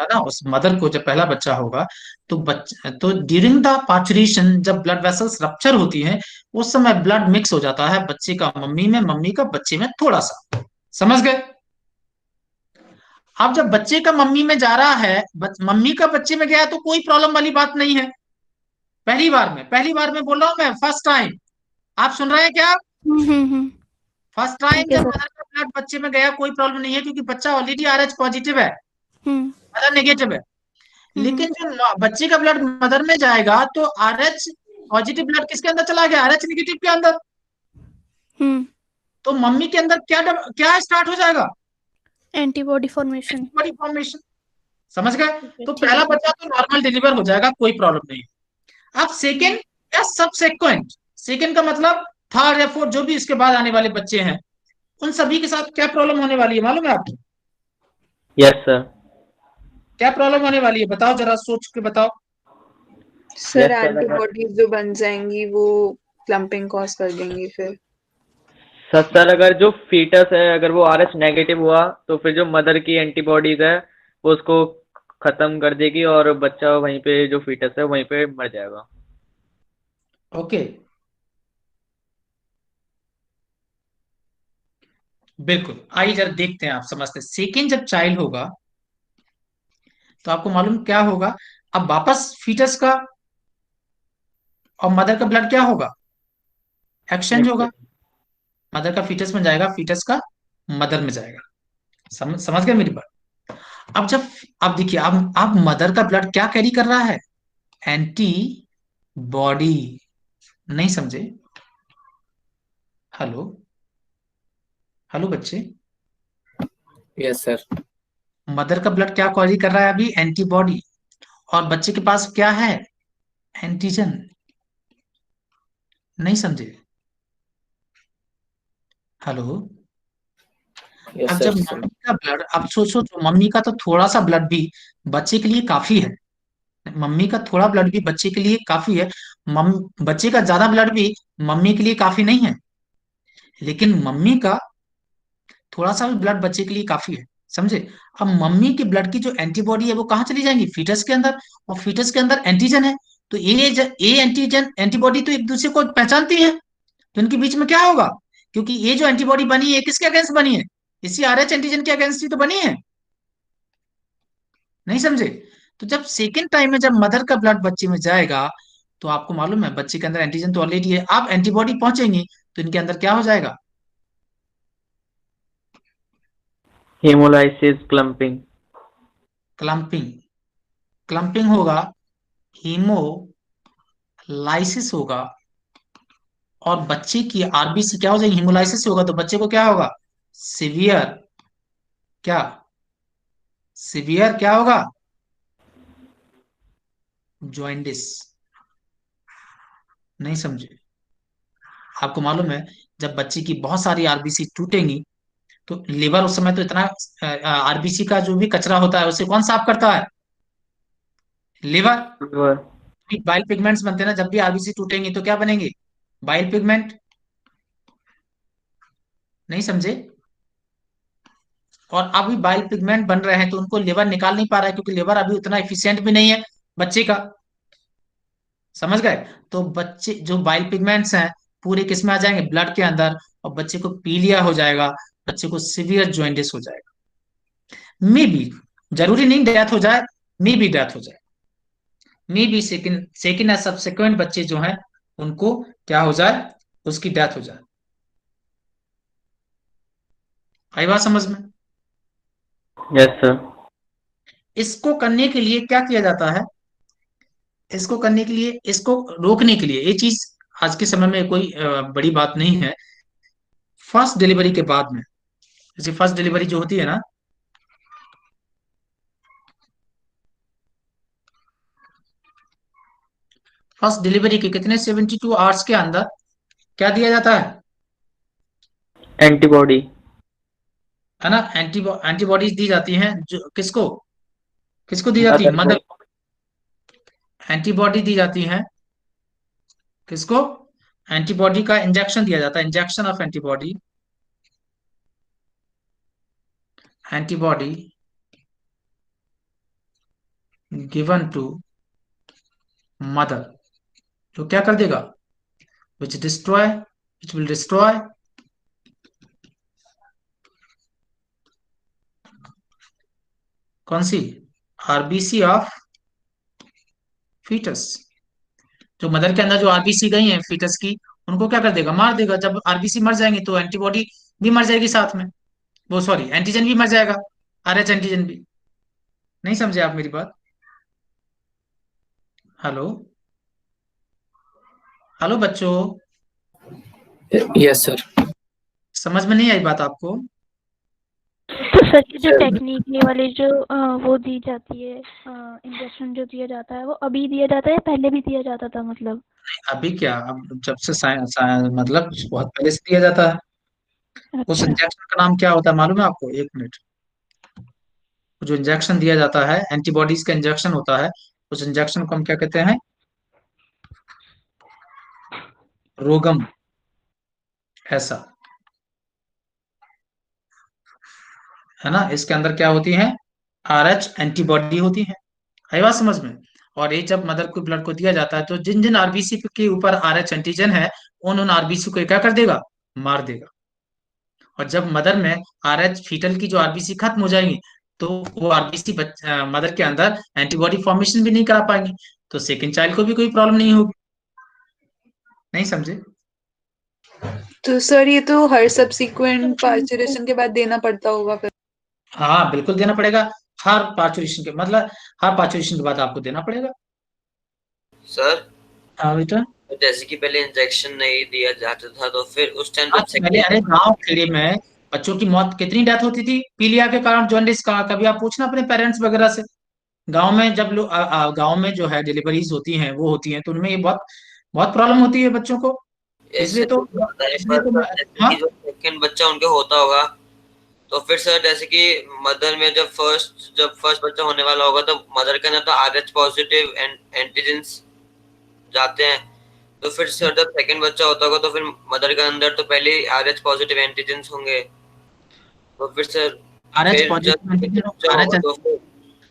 ना, उस मदर को जब पहला बच्चा होगा तो ड्यूरिंग द पार्चुरेशन जब ब्लड वेसल्स रप्चर होती हैं, उस समय ब्लड मिक्स हो जाता है बच्चे का मम्मी में, मम्मी का बच्चे में थोड़ा सा। समझ गए? अब जब बच्चे का मम्मी में जा रहा है, मम्मी का बच्चे में गया तो कोई प्रॉब्लम वाली बात नहीं है। पहली बार में बोल रहा हूं मैं, फर्स्ट टाइम। आप सुन रहे हैं क्या? हम्म। फर्स्ट टाइम ठीक है जब सर। मदर का ब्लड बच्चे में गया कोई प्रॉब्लम नहीं है, क्योंकि बच्चा ऑलरेडी आरएच पॉजिटिव है, हम्म मदर नेगेटिव है। हम्म लेकिन जो बच्चे का ब्लड मदर में जाएगा तो आरएच पॉजिटिव ब्लड किसके अंदर चला गया? आरएच नेगेटिव के अंदर। हम्म। तो मम्मी के अंदर क्या स्टार्ट हो जाएगा? Antibody formation. Body formation. समझ गए? तो ठीक है पहला सर। बच्चा तो नॉर्मल डिलीवर हो जाएगा, कोई प्रॉब्लम नहीं। अब सेकेंड या सबसेक्वेंट, सेकेंड का मतलब थर्ड या फोर्थ, जो भी इसके बाद आने वाले बच्चे हैं, उन सभी के साथ क्या प्रॉब्लम होने वाली है मालूम है आपको? Yes sir. क्या प्रॉब्लम होने वाली है बताओ, जरा सोच के बताओ। सर Yes, sir, एंटीबॉडीज जो बन जाएंगी वो क्लम्पिंग कॉज कर देंगी फिर। सर अगर जो फीटस है अगर वो आरएच नेगेटिव हुआ तो फिर जो मदर की एंटीबॉडीज है वो उसको खत्म कर देगी और बच्चा वहीं पे जो फीटस है वहीं पे मर जाएगा। ओके, बिल्कुल। आइए जरा देखते हैं, आप समझते हैं। सेकेंड जब चाइल्ड होगा तो आपको मालूम क्या होगा? अब वापस फीटस का और मदर का ब्लड क्या होगा? एक्सचेंज होगा। मदर का फीटस में जाएगा, फीटस का मदर में जाएगा। समझ गए मेरी बात? अब जब, अब देखिए, अब मदर का ब्लड क्या कैरी कर रहा है? Anti body. नहीं समझे? हेलो, हेलो बच्चे। Yes sir. मदर का ब्लड क्या कैरी कर रहा है अभी? एंटीबॉडी। और बच्चे के पास क्या है? एंटीजन। नहीं समझे? हेलो। यस अब सर जब मम्मी का ब्लड, अब सोचो तो मम्मी का तो थोड़ा सा ब्लड भी बच्चे के लिए काफी है। मम्मी का थोड़ा ब्लड भी बच्चे के लिए काफी है। बच्चे का ज्यादा ब्लड भी मम्मी के लिए काफी नहीं है। लेकिन मम्मी का थोड़ा सा भी ब्लड बच्चे के लिए काफी है। समझे? अब मम्मी की ब्लड की जो एंटीबॉडी है वो कहाँ चली जाएंगी? फीटस के अंदर। और फीटस के अंदर एंटीजन है, तो ये एंटीजन एंटीबॉडी तो एक दूसरे को पहचानती है। तो इनके बीच में क्या होगा? क्योंकि ये जो एंटीबॉडी बनी है किसके अगेंस्ट बनी है? इसी आरएच एंटीजन के अगेंस्ट ही तो बनी है। नहीं समझे? तो जब सेकेंड टाइम में जब मदर का ब्लड बच्चे में जाएगा तो आपको मालूम है बच्चे के अंदर एंटीजन तो ऑलरेडी है, अब एंटीबॉडी पहुंचेंगी तो इनके अंदर क्या हो जाएगा? Haemolysis clumping. क्लम्पिंग। क्लम्पिंग होगा, हीमोलाइसिस होगा, और बच्चे की आरबीसी क्या हो जाएगी? हीमोलाइसिस होगा तो बच्चे को क्या होगा? सिवियर। क्या? सिवियर क्या होगा? जॉइंडिस। नहीं समझे? आपको मालूम है जब बच्चे की बहुत सारी आरबीसी टूटेंगी तो लिवर उस समय तो इतना, आरबीसी का जो भी कचरा होता है उसे कौन साफ करता है? लिवर। लिवर। बाइल पिगमेंट्स बनते हैं ना, जब भी आरबीसी टूटेंगी तो क्या बनेंगे? Bile pigment. नहीं समझे? और अभी बाइल पिगमेंट बन रहे हैं तो उनको लिवर निकाल नहीं पा रहा है, क्योंकि लिवर अभी उतना एफिशिएंट भी नहीं है बच्चे का। समझ गए? तो बच्चे जो बाइल पिगमेंट्स हैं पूरे किस में आ जाएंगे, ब्लड के अंदर, और बच्चे को पीलिया हो जाएगा, बच्चे को सीवियर जॉइंटिस हो जाएगा। मे बी, जरूरी नहीं डेथ हो जाए, मे बी डेथ हो जाए, मे बी सेकंड सेकंड या सब्सिक्वेंट बच्चे जो हैं उनको क्या हो जाए, उसकी डेथ हो जाए। आई बात समझ में? Yes sir. इसको करने के लिए क्या किया जाता है, इसको करने के लिए, इसको रोकने के लिए, ये चीज आज के समय में कोई बड़ी बात नहीं है। फर्स्ट डिलीवरी के बाद में, जैसे फर्स्ट डिलीवरी जो होती है ना, फर्स्ट डिलीवरी के कितने 72 आवर्स के अंदर क्या दिया जाता है एंटीबॉडी। है ना, एंटीबॉडीज दी जाती हैं, जो किसको किसको दी जाती है, मदर मदर। को। एंटीबॉडी दी जाती है किसको, एंटीबॉडी का इंजेक्शन दिया जाता है, injection of antibody, antibody given to mother, जो क्या कर देगा, which will destroy कौन सी, आरबीसी ऑफ फीटस। जो मदर के अंदर जो आरबीसी गई हैं फीटस की, उनको क्या कर देगा, मार देगा। जब आरबीसी मर जाएंगे तो एंटीबॉडी भी मर जाएगी साथ में, वो सॉरी एंटीजन भी मर जाएगा, आरएच एंटीजन भी। नहीं समझे आप मेरी बात? हेलो, हेलो बच्चों, यस सर। समझ में नहीं आई बात आपको? तो सर की जो टेक्निक ये वाली जो वो दी जाती है, इंजेक्शन जो दिया जाता है, वो अभी दिया जाता है या पहले भी दिया जाता था मतलब? अभी क्या, अब जब से मतलब बहुत पहले से दिया जाता है। उस अच्छा। इंजेक्शन का नाम क्या होता है मालूम है आपको? एक मिनट, जो इंजेक्शन दिया जाता है, एंटीबॉडीज का इंजेक्शन होता है, उस इंजेक्शन को हम क्या कहते हैं, रोगम, ऐसा है ना। इसके अंदर क्या होती है, आरएच एंटीबॉडी होती है। आई बात समझ में? और ये जब मदर को ब्लड को दिया जाता है तो जिन जिन आरबीसी के ऊपर आरएच एंटीजन है, उन आरबीसी को क्या कर देगा, मार देगा। और जब मदर में आरएच फीटल की जो आरबीसी खत्म हो जाएंगी, तो वो आरबीसी मदर के अंदर एंटीबॉडी फॉर्मेशन भी नहीं करा पाएंगे, तो सेकंड चाइल्ड को भी कोई प्रॉब्लम नहीं होगी। नहीं समझे? तो सर ये तो हर सब्सिक्वेंट पार्चुरेशन के बाद देना पड़ता होगा फिर। हाँ बिल्कुल देना पड़ेगा, हर पार्चुरेशन के मतलब हर पार्चुरेशन के बाद आपको देना पड़ेगा। सर हाँ बेटा, तो जैसे कि पहले इंजेक्शन नहीं दिया जाता था तो फिर उस टाइम आप पहले, अरे गांव खेड़े में बच्चों की मौत कितनी डेथ होती थी पीलिया के कारण, जॉन्डिस का, कभी आप पूछना अपने पेरेंट्स वगैरह से। गांव में जब लोग गांव में जो है डिलीवरीज होती हैं वो होती हैं, तो उनमें ये बहुत बहुत प्रॉब्लम होती है बच्चों को। ऐसे इसलिए तो तो पता है, इसलिए तो पर जैसे हाँ, कि जो सेकंड बच्चा उनके होता होगा तो फिर सर जैसे कि मदर में जब फर्स्ट बच्चा होने वाला होगा तो मदर के अंदर तो आरएच पॉजिटिव एंटीजेंस जाते हैं, तो फिर सर जब सेकंड बच्चा होता होगा तो फिर मदर के अंदर तो पहले ही आरएच पॉजिटिव एंटीजेंस होंगे, तो फिर सर आरएच फिर जब पॉजिटिव second एंटीजन, बच्चा होगा तो फिर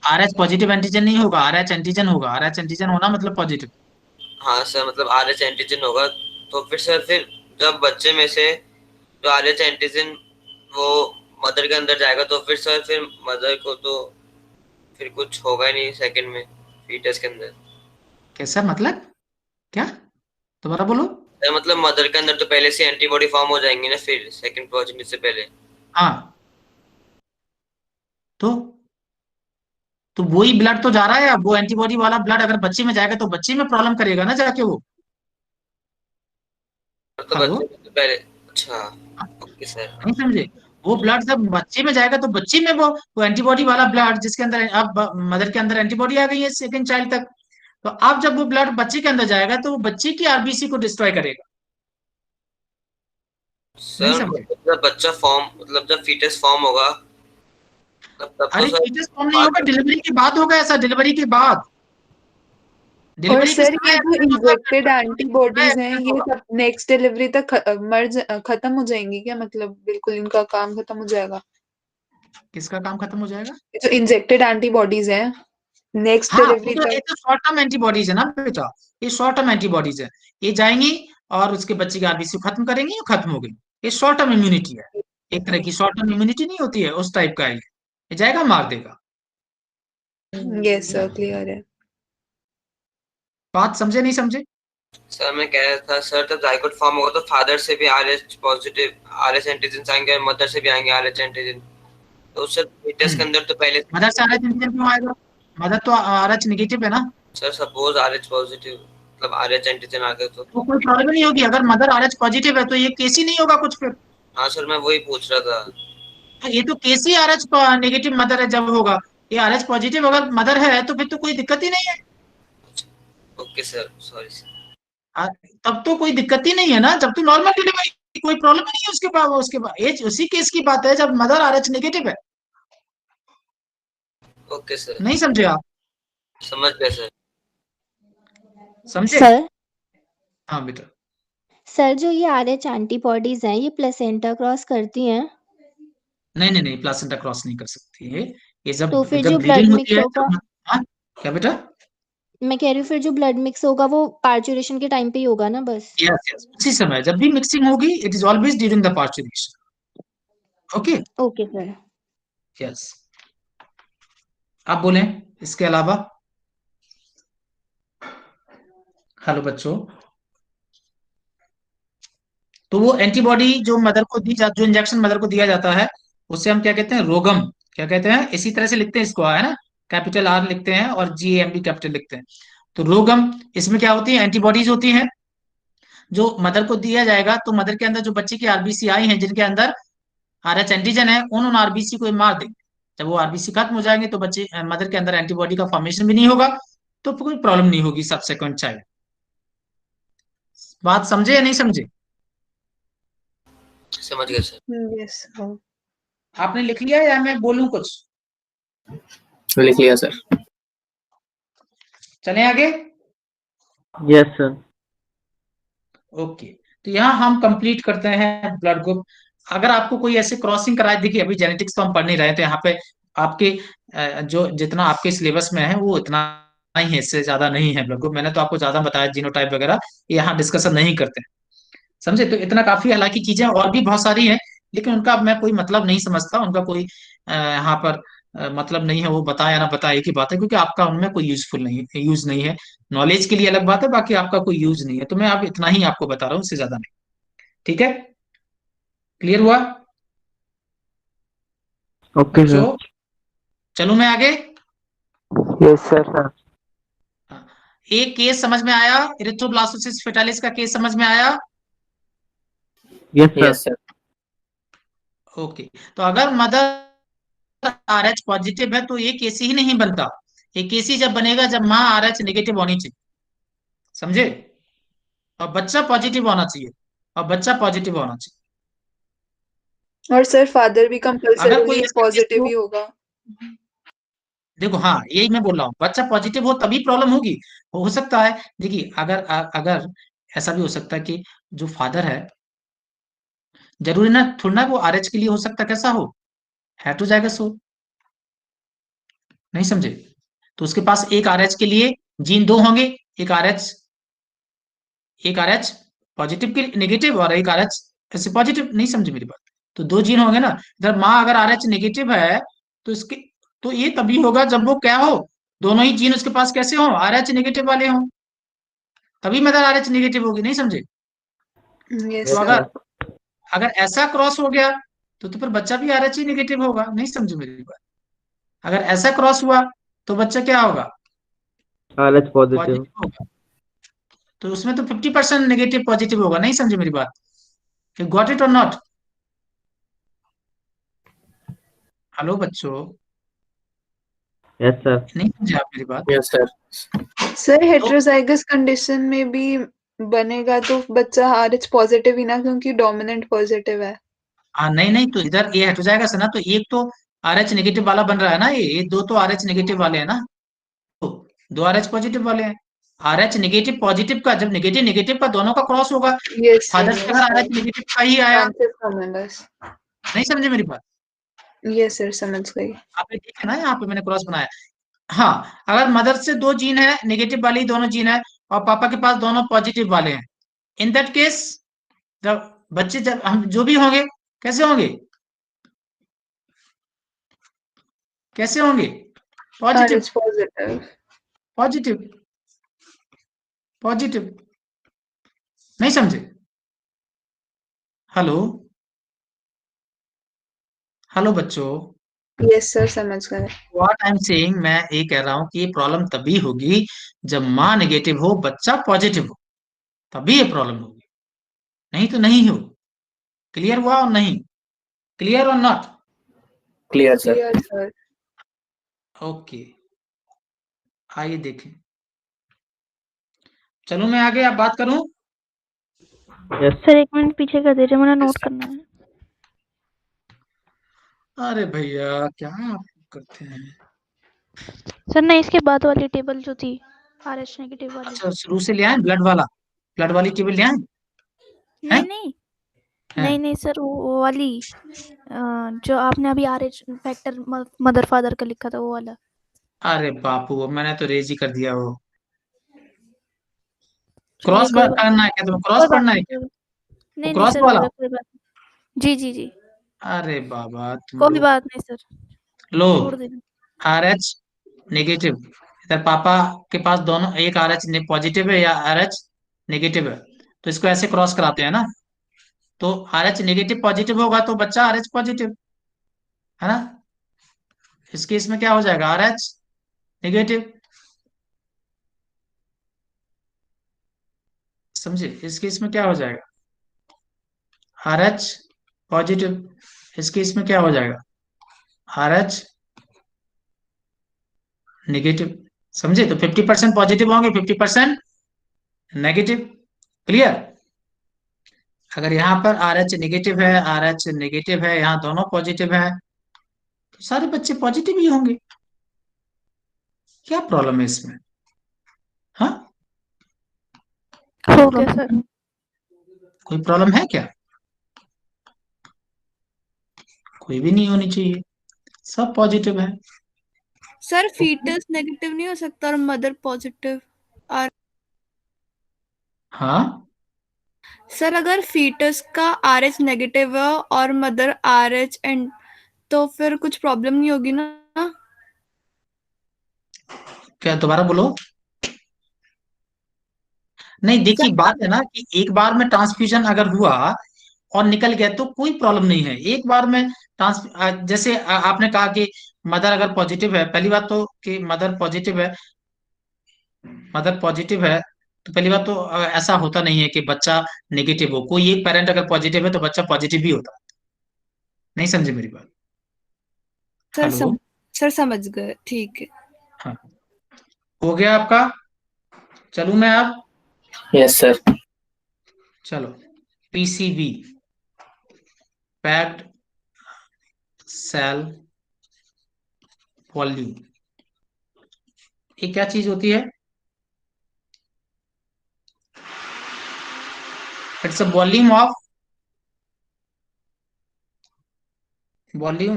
आरएच पॉजिटिव एंटीजन नहीं होगा, आरएच एंटीजन होगा। आरएच एंटीजन होना मतलब पॉजिटिव। हाँ सर मतलब आरएच एंटीजन होगा, तो फिर सर फिर जब बच्चे में से जो आरएच एंटीजन वो मदर के अंदर जाएगा तो फिर सर फिर मदर को तो फिर कुछ होगा ही नहीं सेकंड में फीटस के अंदर। कैसा मतलब, क्या, दोबारा बोलो। सर मतलब मदर के अंदर तो पहले से एंटीबॉडी फॉर्म हो जाएंगी ना फिर सेकंड प्रोजेनी से पहले। हाँ, तो वही ब्लड तो जा रहा है, अब वो एंटीबॉडी वाला ब्लड अगर बच्चे में जाएगा तो बच्चे में प्रॉब्लम करेगा ना जाके वो। तो हेलो, बच्चे से पहले अच्छा ओके सर। नहीं समझे? वो ब्लड जब बच्चे में जाएगा तो बच्चे में वो एंटीबॉडी वाला ब्लड, जिसके अंदर अब मदर के अंदर एंटीबॉडी आ गई है सेकंड चाइल्ड तक, तो अब जब वो ब्लड बच्चे के अंदर जाएगा तो वो बच्चे की आरबीसी को डिस्ट्रॉय करेगा। नहीं सर समझे? मतलब जब बच्चा फॉर्म मतलब जब फीटस फॉर्म होगा तब तो अरे सर फीटस फॉर्म नहीं होगा, डिलीवरी के बाद होगा ऐसा, डिलीवरी के बाद। और डिलीवरी के सर ये समय जो इंजेक्टेड एंटीबॉडीज हैं accident ये होगा। सब नेक्स्ट डिलीवरी तक खत्म हो जाएंगी क्या, मतलब बिल्कुल इनका काम खत्म हो जाएगा? किसका काम खत्म हो जाएगा? ये जो इंजेक्टेड एंटीबॉडीज हैं नेक्स्ट हाँ, डिलीवरी ये तक। तो शॉर्ट टर्म एंटीबॉडीज है ना बेटा, ये शॉर्ट टर्म एंटीबॉडीज है, ये जाएंगी और उसके बच्चे की आरबीसी खत्म करेंगे, ये खत्म हो गई। ये शॉर्ट टर्म इम्यूनिटी है, एक तरह की शॉर्ट टर्म इम्यूनिटी नहीं होती है, उस टाइप का है ये जाएगा मार देगा। यस सर, क्लियर है। बात समझे नहीं समझे? सर मैं कह रहा था सर, जब जाइगोट फॉर्म होगा तो फादर से भी आरएच पॉजिटिव, आरएच एंटीजन आएंगे और मदर से भी आएंगे आरएच एंटीजन। तो सर फीटस के अंदर तो पहले मदर से आरएच एंटीजन क्यों आएगा? मदर तो आरएच नेगेटिव है ना। सर सपोज आरएच पॉजिटिव मतलब आरएच एंटीजन आ गए तो कोई प्रॉब्लम नहीं होगी। अगर मदर आरएच पॉजिटिव है तो ये केस ही नहीं होगा कुछ फिर। हाँ सर मैं वही पूछ रहा था। ये तो केस ही आरएच नेगेटिव मदर है जब होगा। ये आरएच पॉजिटिव अगर मदर है तो फिर तो कोई दिक्कत ही नहीं है। Okay sir, sorry sir. तब तो कोई दिक्कत ही नहीं है ना, जब तो नॉर्मल डिलीवरी, कोई प्रॉब्लम नहीं है उसके बाद एज उसी केस की बात है जब मदर आरएच नेगेटिव है। ओके सर, नहीं समझे आप? समझ गए सर। समझे? सर हाँ बेटा। सर जो ये आरएच एंटीबॉडीज हैं, ये प्लेसेंटा क्रॉस करती हैं? नहीं नहीं नहीं, प्लासेंटा क्रॉस नहीं कर सकती है। ये जब तो फिर जब जो ब्लड ब्लीडिंग होती मिक्स है होगा, हाँ क्या बेटा? मैं कह रही हूँ फिर जो ब्लड मिक्स होगा वो पार्चुरेशन के टाइम पे ही होगा ना बस? यस यस, उसी समय जब भी मिक्सिंग होगी, it is always during the parturition. Okay okay sir. Yes. आप बोलें इसके अलावा। हेलो बच्चों। तो वो एंटीबॉडी जो मदर को जो इंजेक्शन मदर को दिया जाता है, उससे हम क्या कहते हैं? रोगम। क्या कहते हैं? इसी तरह से लिखते हैं इसको, है ना, कैपिटल आर लिखते हैं और GAM भी कैपिटल लिखते हैं। तो रोगम, इसमें क्या होती है? एंटीबॉडीज होती हैं जो मदर को दिया जाएगा। तो मदर के अंदर जो बच्चे की आरबीसी आई हैं जिनके अंदर आरएच एंटीजन है, उन आरबीसी को मार देंगे। जब वो आरबीसी खत्म हो जाएंगे तो बच्चे मदर के अंदर एंटीबॉडी का फॉर्मेशन भी नहीं होगा, तो कोई प्रॉब्लम नहीं होगी सब्सेक्वेंट चाइल्ड। बात समझे या नहीं समझे? समझ गए सर। यस। आपने लिख लिया या मैं बोलूं कुछ? लिख लिया सर। चलें आगे। Yes sir. ओके, तो यहाँ हम कंप्लीट करते हैं ब्लड ग्रुप। अगर आपको कोई ऐसे क्रॉसिंग कराए, देखिए अभी जेनेटिक्स तो हम पढ़ नहीं रहे थे, यहाँ पे आपके जो जितना आपके सिलेबस में है वो इतना ही है, इससे ज्यादा नहीं है ब्लड ग्रुप। मैंने तो आपको ज्यादा बताया, जीनोटाइप वगैरह यहाँ डिस्कशन नहीं करते हैं, समझे? तो इतना काफी, हालांकि चीजें और भी बहुत सारी हैं, लेकिन उनका मैं कोई मतलब नहीं समझता, उनका कोई यहाँ पर मतलब नहीं है, वो बताया ना बताया एक ही बात है, क्योंकि आपका उनमें कोई यूज नहीं है। नॉलेज के लिए अलग बात है, बाकी आपका कोई यूज नहीं है, तो मैं अब इतना ही आपको बता रहा हूँ, उससे ज्यादा नहीं। ठीक है, क्लियर हुआ ओके बच्चों? सर। चलूं मैं आगे। Yes sir. एक केस समझ में आया, इरिथ्रोब्लास्टोसिस फेटालिस का केस समझ में आया? Yes sir. Yes sir. Okay, तो अगर मदर आरएच पॉजिटिव है तो ये केस ही नहीं बनता। ये केस ही जब बनेगा जब माँ आरएच नेगेटिव होनी चाहिए, समझे? और बच्चा पॉजिटिव होना चाहिए, और बच्चा पॉजिटिव होना चाहिए। और सर फादर भी अगर कोई कंपल्सरीली ऐसा केस पॉजिटिव हो, ही होगा? देखो हाँ यही मैं बोल रहा हूँ, बच्चा पॉजिटिव हो तभी प्रॉब्लम होगी। हो सकता है, देखिए अगर ऐसा भी हो सकता है कि जो फादर है, जरूरी ना थोड़ा ना वो आरएच के लिए हो सकता, कैसा हो, हेटेरोजाइगस हो, नहीं समझे? तो उसके पास एक आरएच के लिए जीन दो होंगे, एक आरएच पॉजिटिव के नेगेटिव और एक आरएच ऐसे पॉजिटिव, नहीं समझे मेरी बात? तो दो जीन होंगे ना। जब माँ अगर आरएच नेगेटिव है तो इसके, तो ये तभी होगा जब वो क्या हो, दोनों ही जीन उसके पास कैसे हो, आरएच नेगेटिव वाले हो, तभी मदर आरएच नेगेटिव होगी, नहीं समझे? यस तो सर। अगर ऐसा क्रॉस हो गया तो फिर बच्चा भी आरएच ही नेगेटिव होगा, नहीं समझे मेरी बात? अगर ऐसा क्रॉस हुआ तो बच्चा क्या होगा, आरएच पॉजिटिव। पॉजिटिव होगा। तो उसमें तो 50% नेगेटिव पॉजिटिव होगा, नहीं समझे मेरी बात? यू गॉट इट और नॉट? हेलो बच्चों, यस सर। नहीं समझे आप मेरी बात? Yes sir. Sir heterozygous condition में भी बनेगा तो बच्चा आरएच पॉजिटिव ही ना, क्योंकि डोमिनेंट पॉजिटिव है। हाँ नहीं नहीं, तो इधर ये हट हो जाएगा ना, तो एक तो आरएच नेगेटिव वाला बन रहा है ना, ये दो तो आरएच नेगेटिव वाले हैं ना, तो दो आरएच पॉजिटिव वाले हैं। आरएच नेगेटिव पॉजिटिव का, जब नेगेटिव नेगेटिव का दोनों का क्रॉस होगा, यस फादर से अगर आरएच नेगेटिव का ही आया, नहीं समझे मेरी बात? यस सर, समझ गई। आपने देखा ना यहाँ पे मैंने क्रॉस बनाया। हाँ, अगर मदर से दो जीन है नेगेटिव वाली, दोनों जीन है, और पापा के पास दोनों पॉजिटिव वाले हैं, इन दैट केस जब बच्चे जब हम जो भी होंगे कैसे होंगे, कैसे होंगे, positive RH positive. Positive positive. नहीं समझे? हेलो हेलो बच्चों, Yes sir, समझ गए। व्हाट आई एम सेइंग, मैं ये कह रहा हूं कि ये प्रॉब्लम तभी होगी जब माँ नेगेटिव हो बच्चा पॉजिटिव हो, तभी ये प्रॉब्लम होगी, नहीं तो नहीं हो। क्लियर हुआ और नहीं? क्लियर और not? Clear sir. Clear sir. Okay, आइए देखें। चलो मैं आगे आप बात करूं। यस सर 1 मिनट पीछे कर दीजिए, मुझे नोट करना है। अरे भैया क्या आप करते हैं। सर नहीं, इसके बाद वाली टेबल जो थी RH नेगेटिव वाली। अच्छा शुरू से ले आए ब्लड वाला, ब्लड वाली टेबल ले आए नहीं हैं? नहीं हैं? नहीं नहीं सर, वो वाली जो आपने अभी RH फैक्टर मदर फादर का लिखा था वो वाला। अरे बापू वो मैंने तो रेज ही कर दिया वो। चलिए क्रॉस कोई बात करना नहीं, है क्या तुम्हें, क्रॉस कोई बात पढ़ना है नहीं, क्या? वो नहीं नहीं क्रॉस सर, वाला? कोई बात नहीं। जी जी जी, अरे बाबा तुम कोई लोग बात नहीं सर, लो। छोड़ देना। RH नेगेटिव, इधर पापा के पास दोनों, एक RH पॉजिटिव है या RH नेगेटिव है, तो इसको ऐसे क्रॉस कराते हैं ना, तो RH नेगेटिव पॉजिटिव होगा तो बच्चा RH पॉजिटिव है ना। इस केस में क्या हो जाएगा, RH नेगेटिव, समझे? इस केस में क्या हो जाएगा, RH पॉजिटिव, इस केस में क्या हो जाएगा, RH नेगेटिव, समझे? तो 50% पॉजिटिव होंगे, 50% नेगेटिव। क्लियर? अगर यहाँ पर RH नेगेटिव है, RH नेगेटिव है, यहाँ दोनों पॉजिटिव है, तो सारे बच्चे पॉजिटिव ही होंगे। क्या प्रॉब्लम है इसमें? हाँ, हो गया सर। कोई प्रॉब्लम है क्या? कोई भी नहीं होनी चाहिए, सब पॉजिटिव है। सर फीटस नेगेटिव नहीं हो सकता और मदर पॉजिटिव? और हाँ सर अगर फीटस का RH नेगेटिव है और मदर RH एंड, तो फिर कुछ प्रॉब्लम नहीं होगी ना? क्या, दोबारा बोलो। नहीं देखिए, सर बात है ना कि एक बार में ट्रांसफ्यूजन अगर हुआ और निकल गया तो कोई प्रॉब्लम नहीं है। एक बार में जैसे आपने कहा कि मदर अगर पॉजिटिव है, पहली बात तो कि मदर पॉजिटिव है, मदर पॉजिटिव है, तो पहली बात तो ऐसा होता नहीं है कि बच्चा नेगेटिव हो। कोई एक पेरेंट अगर पॉजिटिव है तो बच्चा पॉजिटिव ही होता है। नहीं समझे मेरी बात? सर हेलो, सर समझ गए, ठीक है। हाँ हो गया आपका। चलूं मैं अब? Yes sir. चलो, PCV पैक्ड सेल वॉल्यूम, ये क्या चीज होती है? इट्स अ वॉल्यूम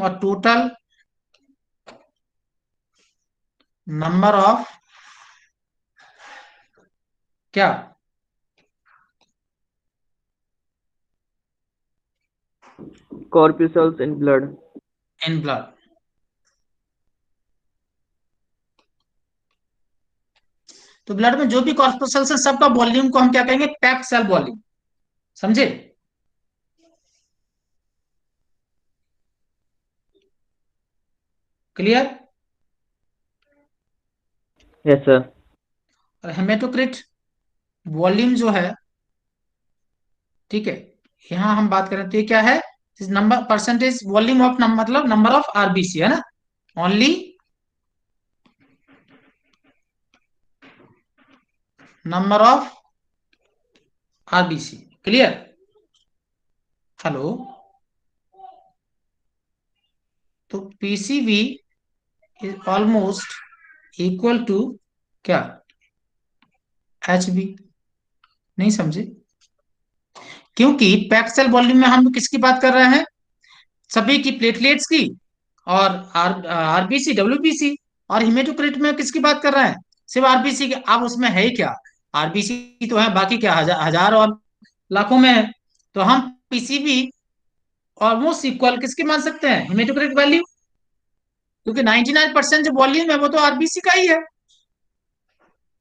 और टोटल नंबर ऑफ क्या, corpuscles in blood. In blood. तो ब्लड में जो भी कॉर्पस्कल्स है सबका वॉल्यूम को हम क्या कहेंगे, पैक्ड सेल वॉल्यूम। समझे? क्लियर? Yes sir. और हेमेटोक्रिट वॉल्यूम जो है, ठीक है, यहाँ हम बात करें तो ये क्या है, नंबर परसेंटेज वॉल्यूम ऑफ मतलब नंबर ऑफ RBC है ना, only number of RBC। Clear? Hello, तो PCV is almost equal to क्या, HB। नहीं समझे? क्योंकि पैक्ड सेल वॉल्यूम में हम किसकी बात कर रहे हैं, सभी की, प्लेटलेट्स की और RBC WBC। और हिमेटोक्रिट में किसकी बात कर रहे हैं, सिर्फ RBC की। अब उसमें है क्या, RBC तो है, बाकी क्या हजार, हजार और लाखों में है, तो हम पीसीबी ऑलमोस्ट इक्वल किसकी मान सकते हैं, हेमेटोक्रिट वैल्यू, क्योंकि 99% जो वॉल्यूम है वो तो आरबीसी का ही है।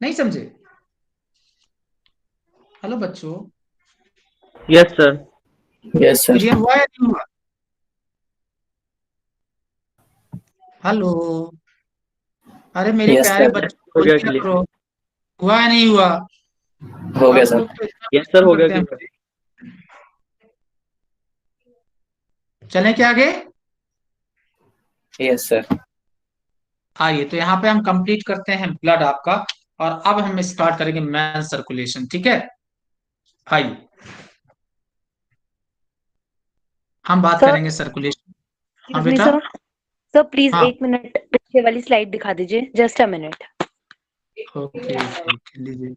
नहीं समझे? हेलो बच्चों, yes sir. Yes sir. Clear हुआ या नहीं हुआ? हेलो, अरे मेरे यस प्यारे सर। बच्चों, हो बोल गया दिया क्लियर। करो, हुआ या नहीं हुआ? हो गया आप सर। लोग तो इतना यस सर, परेशान हो गया करते हैं क्लियर। मुझे। चलें क्या आगे? Yes sir. आइए, तो यहाँ पे हम कंप्लीट करते हैं ब्लड आपका, और अब हम स्टार्ट करेंगे मैन सर्कुलेशन। ठीक है, आइए हम बात सर करेंगे सर्कुलेशन। हाँ एक्सक्यूज मी बेटा। सर। सर प्लीज हाँ, 1 मिनट पीछे वाली स्लाइड दिखा दीजिए, just a minute. Okay okay okay, लीजिए।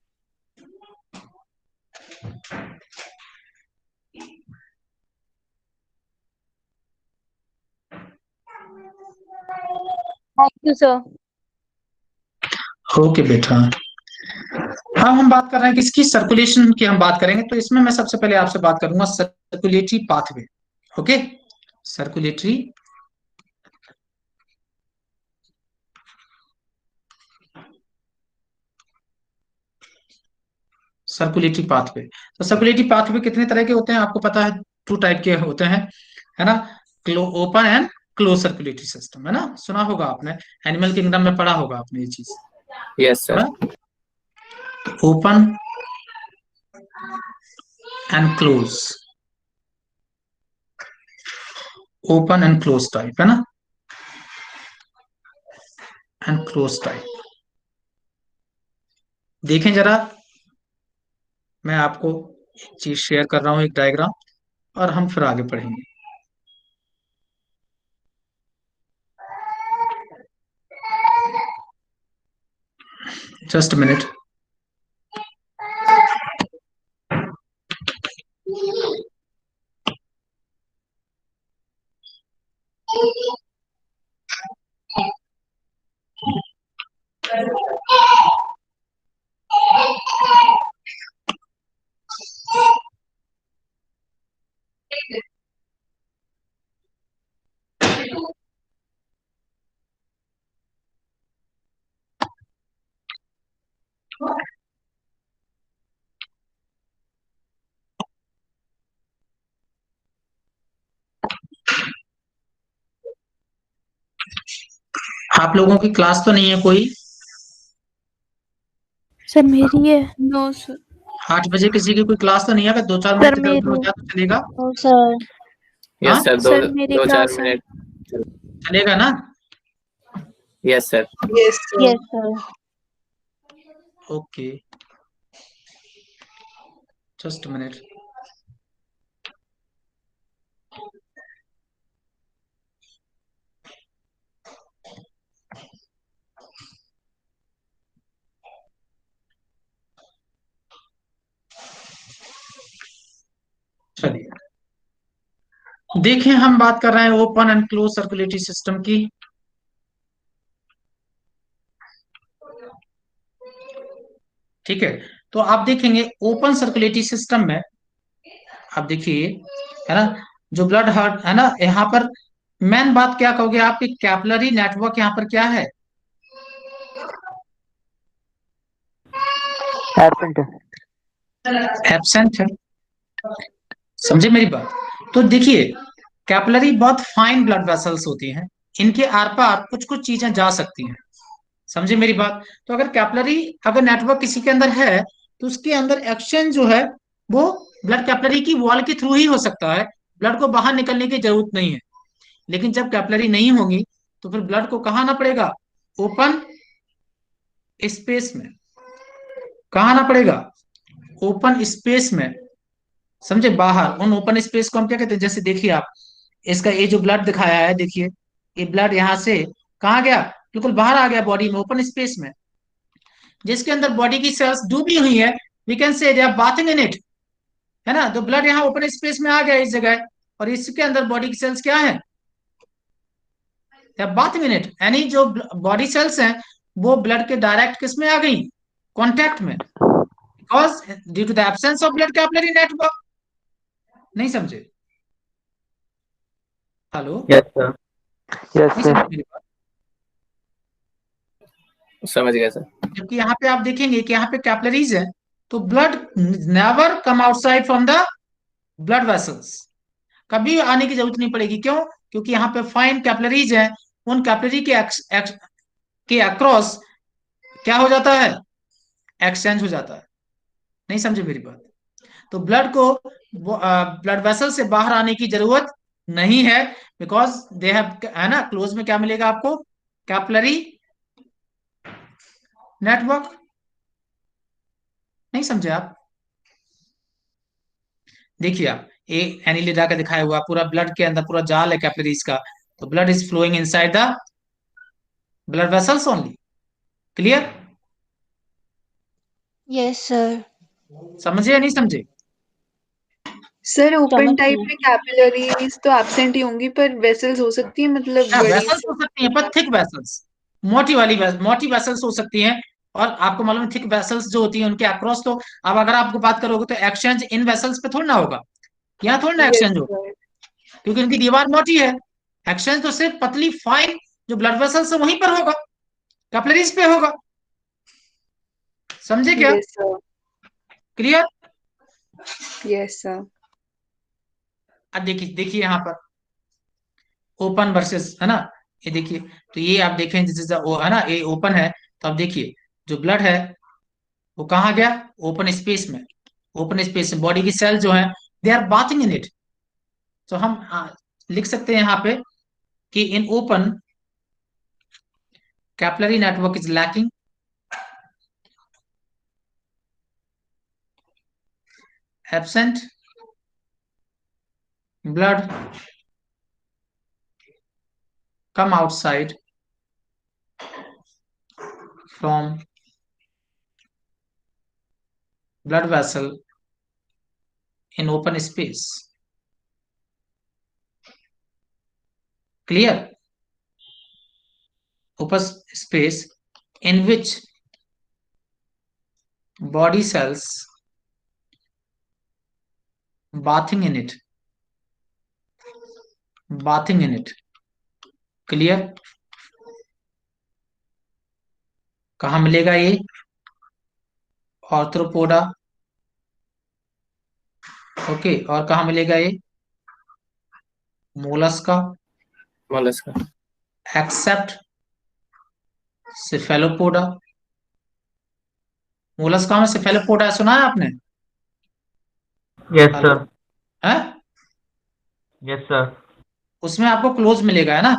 Thank you sir. ओके बेटा, अब हम बात कर रहे हैं किसकी, सर्कुलेशन की हम बात करेंगे। तो इसमें मैं सबसे पहले आपसे बात करूंगा circulatory pathway. Okay, circulatory circulatory pathway. तो सर्कुलेटरी पाथवे कितने तरह के होते हैं आपको पता है, 2 टाइप के होते हैं, है ना। Open and close circulatory system, है ना, सुना होगा आपने, एनिमल किंगडम में पढ़ा होगा आपने ये चीज, यस है सर। ना। Open and close, open and close type, है ना, एंड क्लोज टाइप। देखें जरा, मैं आपको एक चीज शेयर कर रहा हूं, एक डायग्राम, और हम फिर आगे पढ़ेंगे। Just minute. आप लोगों की क्लास तो नहीं है कोई? सर मेरी है। No sir. 8 बजे किसी की कोई क्लास तो नहीं है? अगर 2-4 सर मिनट इधर मेरी उधर हो जाए तो चलेगा? ओ सर। हाँ, यस सर। दो सर मेरी दो चार क्लास है। मिनट। चलेगा ना? Yes sir. Yes sir. Yes sir. Okay, just minute. चलिए देखें, हम बात कर रहे हैं open and close circulatory system की। ठीक है, तो आप देखेंगे ओपन सर्कुलेटरी सिस्टम में, आप देखिए, है ना, जो ब्लड हार्ट है ना, यहाँ पर मेन बात क्या कहोगे आप कि कैपिलरी नेटवर्क यहाँ पर क्या है? एब्सेंट है। एब्सेंट है। समझे मेरी बात? तो देखिए, कैपिलरी बहुत फाइन ब्लड वेसल्स होती हैं, इनके आर पार कुछ कुछ चीजें जा सकती हैं। समझे मेरी बात? तो अगर कैपिलरी, अगर नेटवर्क किसी के अंदर है, तो उसके अंदर एक्शन जो है वो ब्लड कैपिलरी की वॉल के थ्रू ही हो सकता है, ब्लड को बाहर निकलने की जरूरत नहीं है। लेकिन जब कैपिलरी नहीं होगी तो फिर ब्लड को कहाँ आना पड़ेगा? ओपन स्पेस में। कहाँ आना पड़ेगा? ओपन स्पेस में। समझे? बाहर, उन ओपन स्पेस को हम क्या कहते हैं, जैसे देखिए आप, इसका ये जो ब्लड दिखाया है, देखिए ये ब्लड यहाँ से कहाँ गया, बिल्कुल बाहर आ गया बॉडी में, ओपन स्पेस में, जिसके अंदर बॉडी की सेल्स डूबी हुई है, we can say they are bathing in it, है ना। तो ब्लड यहाँ ओपन स्पेस में आ गया इस जगह, और इसके अंदर बॉडी की सेल्स क्या है, they are bathing in it, यानी जो बॉडी सेल्स हैं वो ब्लड के डायरेक्ट किस में आ गई, कॉन्टैक्ट में, because due to the absence of blood capillary network, नहीं समझे? Hello, yes sir. यस नहीं सर। समझे मेरी बात? समझ गया सर। जबकि यहाँ पे आप देखेंगे कि यहाँ पे कैपिलरीज है, तो blood never come outside from the blood vessels, कभी आने की जरूरत नहीं पड़ेगी। क्यों? क्योंकि यहाँ पे फाइन कैपिलरीज है, उन कैपिलरी के अक्रॉस क्या हो जाता है, एक्सचेंज हो जाता है। नहीं समझे मेरी बात? तो ब्लड को ब्लड वेसल से बाहर आने की जरूरत नहीं है, बिकॉज दे हैव, है ना, क्लोज में क्या मिलेगा आपको, कैपिलरी नेटवर्क। नहीं समझे आप? देखिए आप, ए एनिलिडा का दिखाया हुआ पूरा ब्लड के अंदर पूरा जाल है कैपिलरीज का, तो blood is flowing inside the blood vessels only. Clear? Yes sir. समझे या नहीं समझे? सर ओपन समझ टाइप गई। में कैपिलरीज तो एब्सेंट ही होंगी, पर वेसल्स हो सकती है, मतलब हाँ, बड़ी वेसल्स सी। हो सकती हैं, पर थिक वेसल्स, मोटी वेसल्स हो सकती हैं। और आपको मालूम है थिक वेसल्स जो होती हैं उनके अक्रॉस, तो अब अगर आपको बात करोगे तो एक्सचेंज इन वेसल्स पे थोड़ा ना होगा, यहाँ थोड़ा ना यस एक्सचेंज होगा, सर। क्योंकि उनकी दीवार मोटी है। एक्सचेंज तो सिर्फ पतली फाइन जो ब्लड वेसल्स है वहीं पर होगा, कैपिलरीज पे होगा। समझे क्या? Yes sir. Clear? Yes sir. अब देखिए, देखिए यहाँ पर ओपन वर्सेस, है ना, ये देखिए, तो ये आप देखें जैसे वो है ना, ये ओपन है, तो आप देखिए जो ब्लड है वो कहाँ गया, ओपन स्पेस में। ओपन स्पेस में बॉडी की सेल जो है they are bathing in it. तो हम लिख सकते हैं यहाँ पे कि in open capillary network is lacking, absent blood come outside from blood vessel in open space. Clear? Open space in which body cells bathing in it. Bathing in it. Clear? कहाँ मिलेगा ये? ऑर्थ्रोपोडा। ओके, और कहाँ मिलेगा ये? Mollusca, Mollusca. Except Cephalopoda. Mollusca में Cephalopoda सुना है आपने? Yes hello, sir. है? Yes sir. उसमें आपको क्लोज मिलेगा, है ना,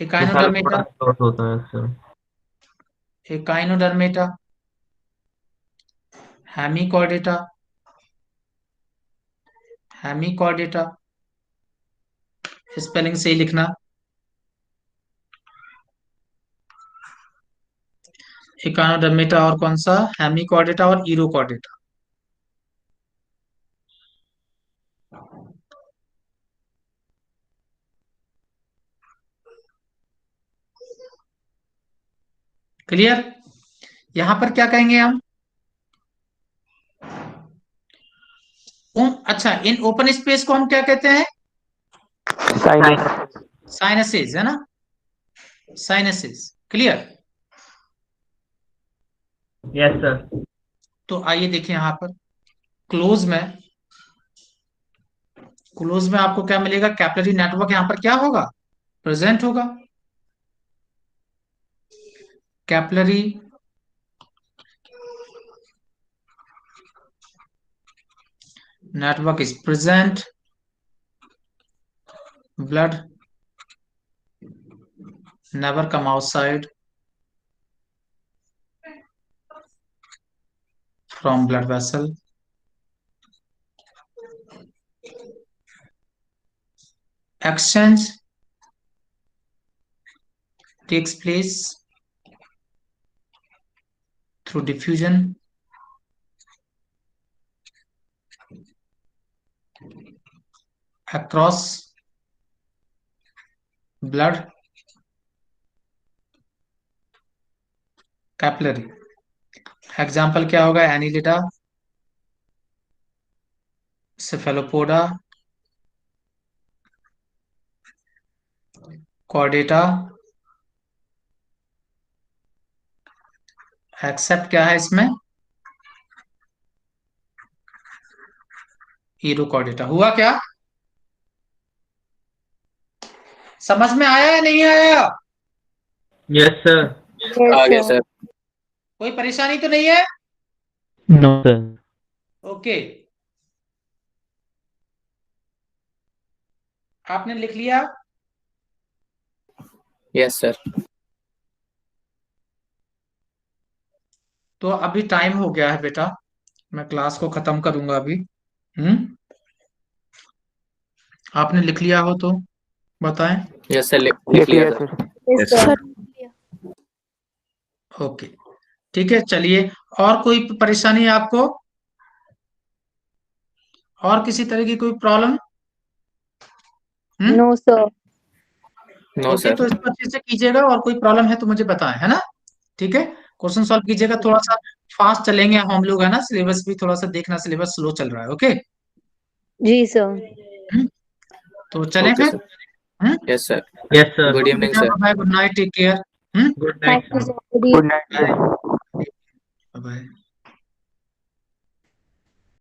एकाइनोडर्मेटा, शॉर्ट होता है sir. Echinodermata, Hemichordata, Hemichordata, spelling से ही लिखना, एकाइनोडर्मेटा, और कौन सा, हेमिकॉर्डेटा और इरोकॉर्डेटा। क्लियर? यहां पर क्या कहेंगे हम, अच्छा, इन ओपन स्पेस को हम क्या कहते हैं, साइनस। साइनसेस, है ना, साइनसेस। क्लियर? Yes sir. तो आइए देखिए यहां पर क्लोज में, क्लोज में आपको क्या मिलेगा, कैपिलरी नेटवर्क यहां पर क्या होगा, प्रेजेंट होगा। Capillary network is present, blood never come outside from blood vessel, exchange takes place through diffusion across blood capillary. Example क्या होगा, एनिलिडा, सेफेलोपोडा, कॉर्डेटा, एक्सेप्ट क्या है इसमें, ईरोकॉर्डेटा। हुआ क्या, समझ में आया या नहीं आया? Yes sir. आ गया सर। कोई परेशानी तो नहीं है? No sir. ओके, आपने लिख लिया? Yes sir. तो अभी टाइम हो गया है बेटा, मैं क्लास को खत्म करूंगा अभी। आपने लिख लिया हो तो बताएं। यस सर, लिख लिया सर। Yes, sir. ओके ठीक है, चलिए। और कोई परेशानी है आपको, और किसी तरह की कोई problem? No, sir. No okay, sir. तो इसको अच्छे से कीजिएगा, और कोई प्रॉब्लम है तो मुझे बताएं, है ना? ठीक है, क्वेश्चन सॉल्व कीजिएगा, थोड़ा सा फास्ट चलेंगे हम लोग, है ना? सिलेबस भी थोड़ा सा देखना, सिलेबस स्लो चल रहा है। ओके, जी sir. तो चलें ओके फिर। Sir. Yes sir. Yes sir. Good evening sir. Bye, good night, take care. Good night Thank you, sir. sir. Good good night. Bye.